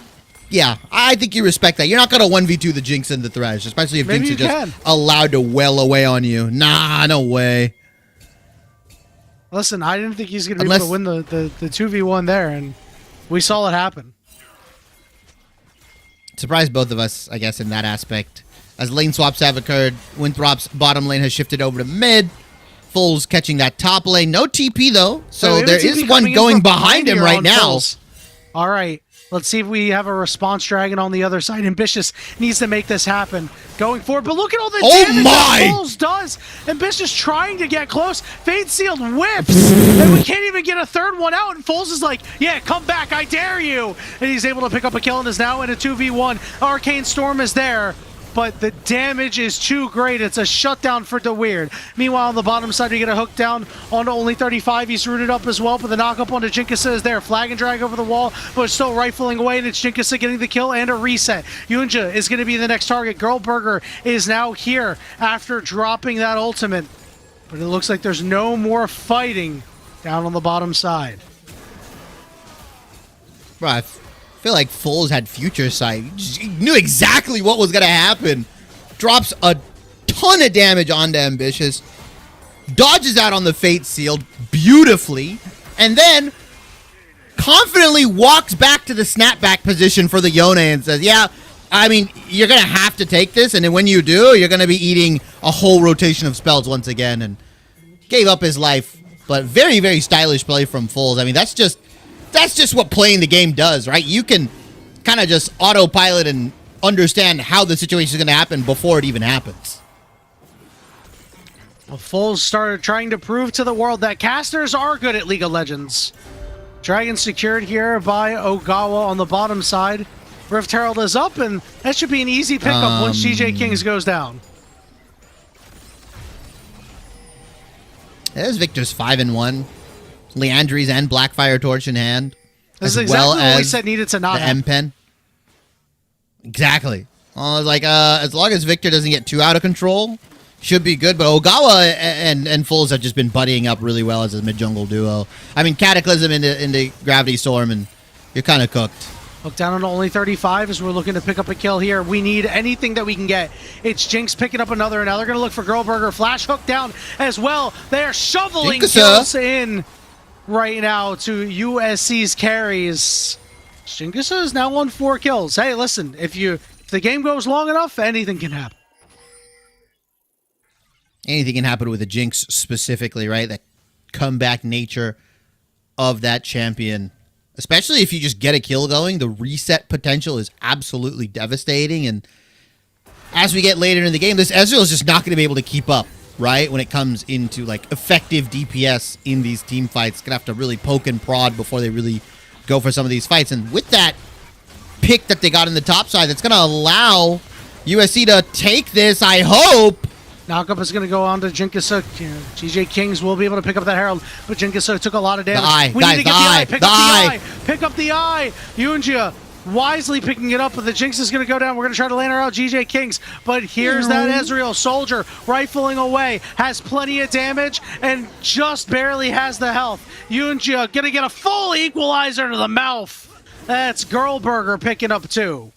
yeah, I think you respect that. You're not going to 1v2 the Jinx and the Thresh, especially if Maybe Jinx you is can. just allowed to well away on you. Nah, no way. Listen, I didn't think he's going to be able to win the 2v1 there, and we saw it happen. Surprised both of us, I guess, in that aspect. As lane swaps have occurred, Winthrop's bottom lane has shifted over to mid. Foles catching that top lane. No TP, though. So there is one going behind him right now. All right. Let's see if we have a response dragon on the other side. Ambitious needs to make this happen going forward. But look at all the damage that Foles does. Ambitious trying to get close. Fade Sealed whips. And we can't even get a third one out. And Foles is like, yeah, come back. I dare you. And he's able to pick up a kill and is now in a 2v1. Arcane Storm is there. But the damage is too great. It's a shutdown for DeWeird. Meanwhile, on the bottom side, we get a hook down onto only 35. He's rooted up as well, but the knock up onto Jinkisa is there. Flag and drag over the wall, but still rifling away, and it's Jinkisa getting the kill and a reset. Yunja is going to be the next target. Girlburger is now here after dropping that ultimate. But it looks like there's no more fighting down on the bottom side. Right. I feel like Foles had future sight. He knew exactly what was going to happen. Drops a ton of damage onto Ambitious. Dodges out on the Fate Sealed beautifully. And then confidently walks back to the snapback position for the Yone and says, yeah, I mean, you're going to have to take this. And then when you do, you're going to be eating a whole rotation of spells once again. And gave up his life. But very, very stylish play from Foles. I mean, that's just what playing the game does, right? You can kind of just autopilot and understand how the situation is going to happen before it even happens. Well, Foles started trying to prove to the world that casters are good at League of Legends. Dragon secured here by Ogawa on the bottom side. Rift Herald is up, and that should be an easy pickup once GJ Kings goes down. There's Victor's 5-1. Leandries and Blackfire Torch in hand. This is exactly what we said needed to not happen. M-Pen. Exactly. I was like, as long as Victor doesn't get too out of control, should be good. But Ogawa and Foles have just been buddying up really well as a mid-jungle duo. I mean, Cataclysm into Gravity Storm, and you're kind of cooked. Look down on only 35 as we're looking to pick up a kill here. We need anything that we can get. It's Jinx picking up another, and now they're going to look for Girlburger. Flash hook down as well. They are shoveling kills in right now to USC's carries. Jinkisa is now on 4 kills. Hey, listen, if the game goes long enough, anything can happen. Anything can happen with a Jinx specifically, right? That comeback nature of that champion. Especially if you just get a kill going, the reset potential is absolutely devastating. And as we get later in the game, this Ezreal is just not going to be able to keep up, right? When it comes into like effective DPS in these team fights, gonna have to really poke and prod before they really go for some of these fights. And with that pick that they got in the top side, that's gonna allow USC to take this, I hope. Knockup is going to go on to Jinkisa. GJ Kings will be able to pick up that Herald, but Jinkisa took a lot of damage. We need to get the eye. Pick up the eye. Pick up the eye. Yunja wisely picking it up, but the Jinx is going to go down. We're going to try to land her out, GJ Kings. But here's that Ezreal Soldier rifling away. Has plenty of damage and just barely has the health. Yunja going to get a full equalizer to the mouth. That's Girlburger picking up 2.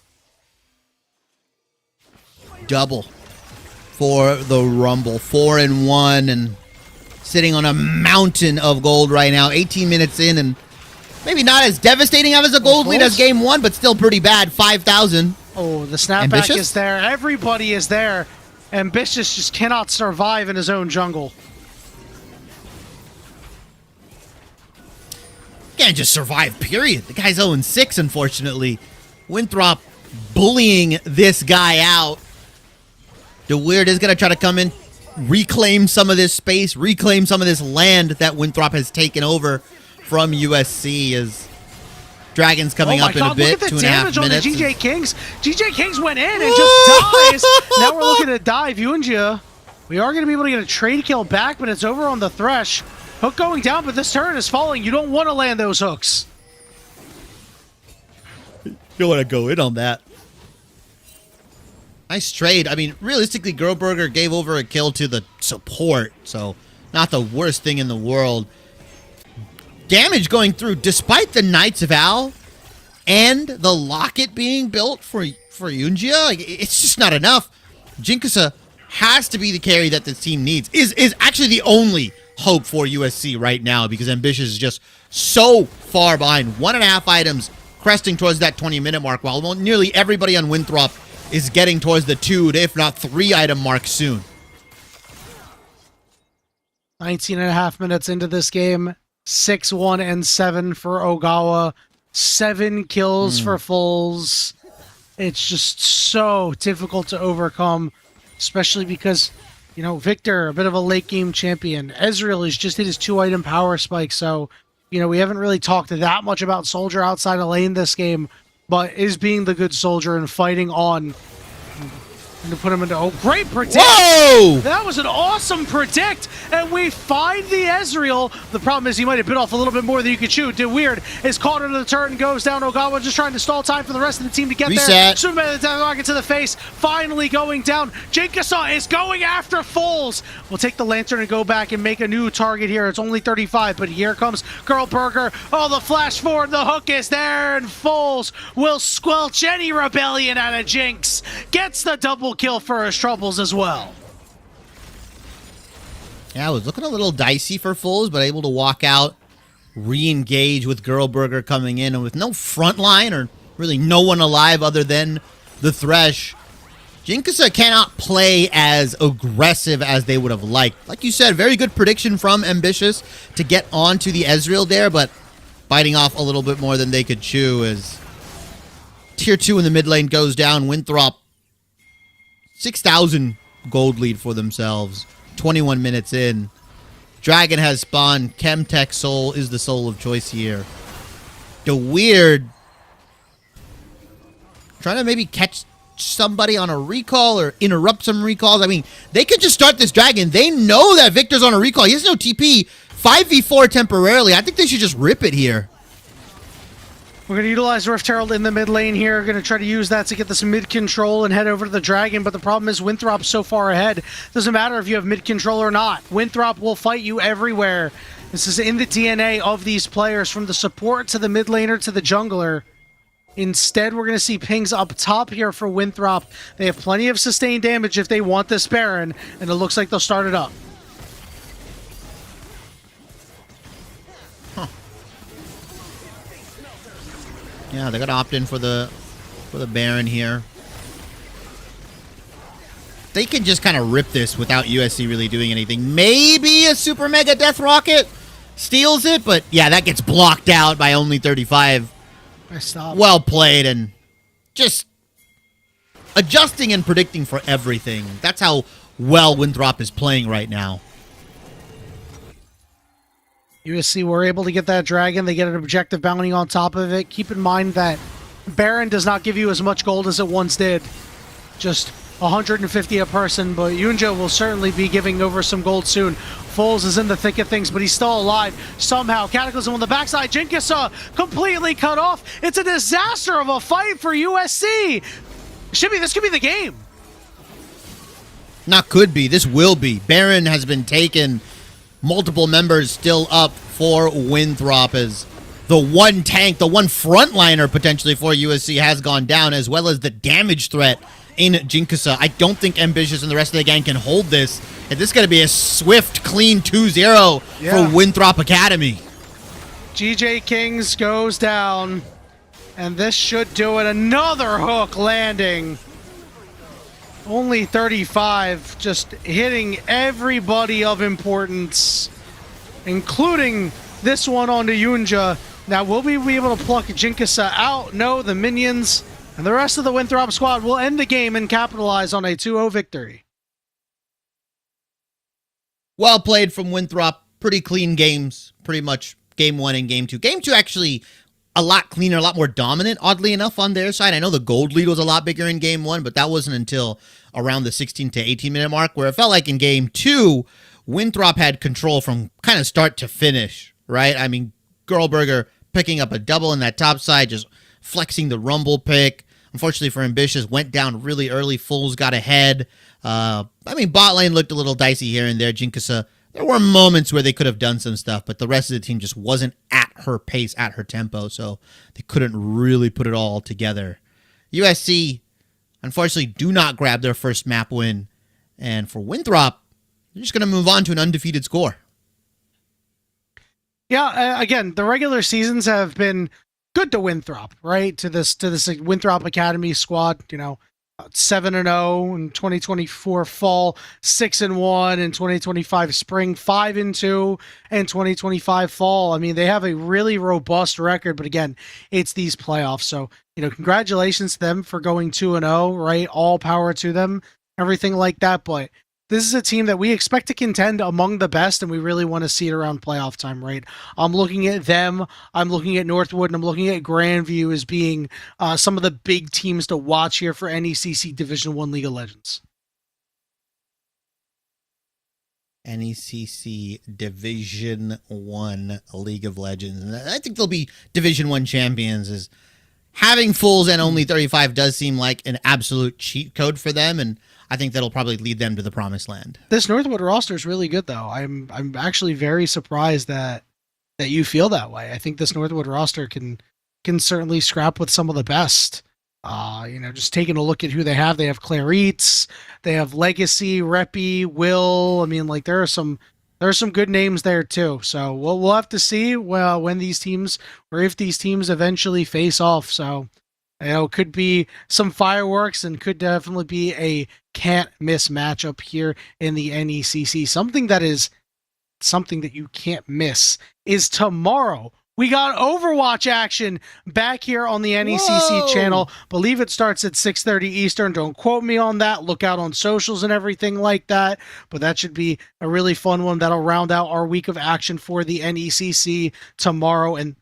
Double for the Rumble. 4-1 and sitting on a mountain of gold right now. 18 minutes in, and maybe not as devastating as a gold lead as game 1, but still pretty bad. 5,000. Oh, the snapback is there. Everybody is there. Ambitious just cannot survive in his own jungle. Can't just survive, period. The guy's 0-6, unfortunately. Winthrop bullying this guy out. The Weird is going to try to come in, reclaim some of this space, reclaim some of this land that Winthrop has taken over from USC as Dragon's coming up in a bit. Look at the 2.5 damage on the minutes. GJ Kings. GJ Kings went in and just dies. Now we're looking to dive Yunja. We are going to be able to get a trade kill back, but it's over on the Thresh. Hook going down, but this turret is falling. You don't want to land those hooks. You don't want to go in on that. Nice trade. I mean, realistically, Girlburger gave over a kill to the support, so not the worst thing in the world. Damage going through, despite the Knights of Al and the Locket being built for Yunjia, like, it's just not enough. Jinkasa has to be the carry that this team needs. Is actually the only hope for USC right now because Ambitious is just so far behind. 1.5 items cresting towards that 20-minute mark, while nearly everybody on Winthrop is getting towards the 2, if not 3 item mark soon. 19.5 minutes into this game. 6-1 and 7 for Ogawa. 7 kills for Fulls. It's just so difficult to overcome, especially because, you know, Victor, a bit of a late game champion. Ezreal has just hit his 2-item power spike, so, you know, we haven't really talked that much about Soldier outside of lane this game, but is being the good soldier and fighting on. And to put him into great predict. Whoa! That was an awesome predict, and we find the Ezreal. The problem is he might have bit off a little bit more than you could chew. Did Weird is caught under the turret and goes down. Ogawa just trying to stall time for the rest of the team to get there. Soon by the rocket to the face, finally going down. Jinkasa is going after Foles. We'll take the lantern and go back and make a new target here. It's only 35, but here comes Girlburger. Oh, the flash forward, the hook is there, and Foles will squelch any rebellion out of Jinx. Gets the double kill for his troubles as well. Yeah, it was looking a little dicey for Fulls, but able to walk out, re-engage with Girlburger coming in, and with no front line or really no one alive other than the Thresh, Jinkasa cannot play as aggressive as they would have liked. Like you said, very good prediction from Ambitious to get onto the Ezreal there, but biting off a little bit more than they could chew as Tier 2 in the mid lane goes down. Winthrop, 6,000 gold lead for themselves. 21 minutes in. Dragon has spawned. Chemtech Soul is the soul of choice here. The Weird trying to maybe catch somebody on a recall or interrupt some recalls. I mean, they could just start this Dragon. They know that Victor's on a recall. He has no TP. 5v4 temporarily. I think they should just rip it here. We're going to utilize Rift Herald in the mid lane here. Going to try to use that to get this mid control and head over to the Dragon, but the problem is Winthrop's so far ahead. Doesn't matter if you have mid control or not. Winthrop will fight you everywhere. This is in the DNA of these players, from the support to the mid laner to the jungler. Instead, we're going to see pings up top here for Winthrop. They have plenty of sustained damage if they want this Baron, and it looks like they'll start it up. Yeah, they're gonna opt in for the Baron here. They can just kind of rip this without USC really doing anything. Maybe a super mega death rocket steals it, but yeah, that gets blocked out by only 35. Well played, and just adjusting and predicting for everything. That's how well Winthrop is playing right now. USC were able to get that Dragon. They get an objective bounty on top of it. Keep in mind that Baron does not give you as much gold as it once did. Just 150 a person, but Yunja will certainly be giving over some gold soon. Foles is in the thick of things, but he's still alive somehow. Cataclysm on the backside. Jinkasa completely cut off. It's a disaster of a fight for USC. This could be the game. Not could be. This will be. Baron has been taken. Multiple members still up for Winthrop as the one tank, the one frontliner potentially for USC has gone down, as well as the damage threat in Jinkasa. I don't think Ambitious and the rest of the gang can hold this. And this is going to be a swift, clean 2-0 for Winthrop Academy. GJ Kings goes down, and this should do it. Another hook landing. Only 35, just hitting everybody of importance, including this one onto Yunja. Now, will we be able to pluck Jinkasa out? No, the minions and the rest of the Winthrop squad will end the game and capitalize on a 2-0 victory. Well played from Winthrop. Pretty clean games. Pretty much game 1 and game 2. Game 2 actually a lot cleaner, a lot more dominant, oddly enough, on their side. I know the gold lead was a lot bigger in game 1, but that wasn't until around the 16 to 18 minute mark, where it felt like in game 2, Winthrop had control from kind of start to finish, right? I mean, Girlberger picking up a double in that top side, just flexing the rumble pick. Unfortunately for Ambitious, went down really early. Fools got ahead. Bot lane looked a little dicey here and there. Jinkasa, there were moments where they could have done some stuff, but the rest of the team just wasn't at her pace, at her tempo, so they couldn't really put it all together. USC, unfortunately, do not grab their first map win, and for Winthrop, they're just going to move on to an undefeated score. Yeah, again, the regular seasons have been good to Winthrop, right? To this Winthrop Academy squad, 7-0 in 2024 fall, 6-1 in 2025 spring, 5-2 in 2025 fall. I mean, they have a really robust record, but again, it's these playoffs. So, congratulations to them for going 2-0, right? All power to them, everything like that. But this is a team that we expect to contend among the best, and we really want to see it around playoff time, right? I'm looking at them, I'm looking at Northwood, and I'm looking at Grandview as being some of the big teams to watch here for NECC Division 1 League of Legends. NECC Division 1 League of Legends. And I think they'll be Division 1 champions. As having Fools and only 35 does seem like an absolute cheat code for them, and I think that'll probably lead them to the promised land. This Northwood roster is really good, though. I'm actually very surprised that you feel that way. I think this Northwood roster can certainly scrap with some of the best. Just taking a look at who they have Clarice, they have Legacy, Reppy, Will. I mean, like there are some good names there too. So we'll have to see when these teams, or if these teams eventually face off. So could be some fireworks and could definitely be a can't miss matchup here in the NECC. Something that you can't miss is tomorrow. We got Overwatch action back here on the NECC channel. Believe it starts at 6:30 Eastern. Don't quote me on that. Look out on socials and everything like that. But that should be a really fun one. That'll round out our week of action for the NECC tomorrow. And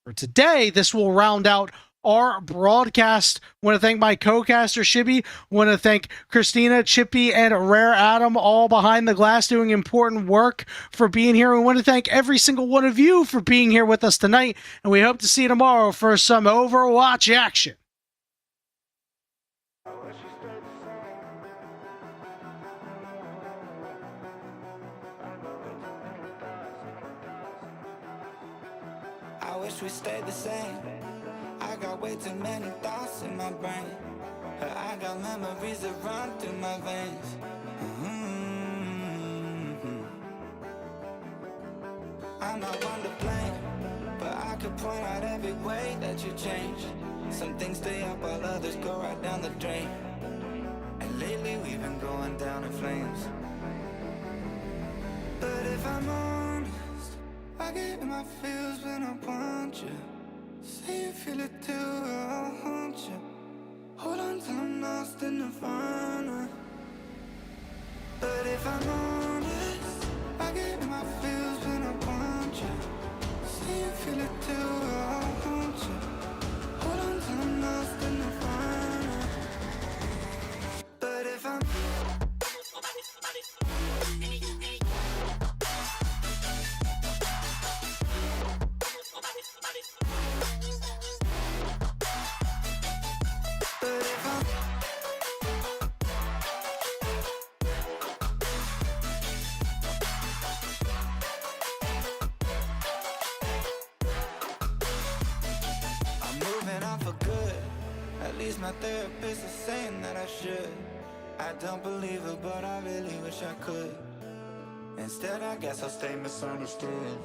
for today, this will round out our broadcast. Want to thank my co-caster Shibby. Want to thank Christina, Chippy, and Rare Adam, all behind the glass doing important work, for being here. We want to thank every single one of you for being here with us tonight, and we hope to see you tomorrow for some Overwatch action. I wish we stayed the same. I got way too many thoughts in my brain. I got memories that run through my veins. I'm not one to blame, but I could point out every way that you change. Some things stay up while others go right down the drain. And lately we've been going down in flames. But if I'm honest, I get in my feels when I want you. Say you feel it too, I'll haunt you. Hold on till I'm lost in nirvana. But if I'm honest, I get in my feels when I want you. Say you feel it too, I'll haunt you. Hold on till I'm lost in nirvana. But if I'm moving on for good. At least my therapist is saying that I should. I don't believe it, but I really wish I could. Instead, I guess I'll stay misunderstood.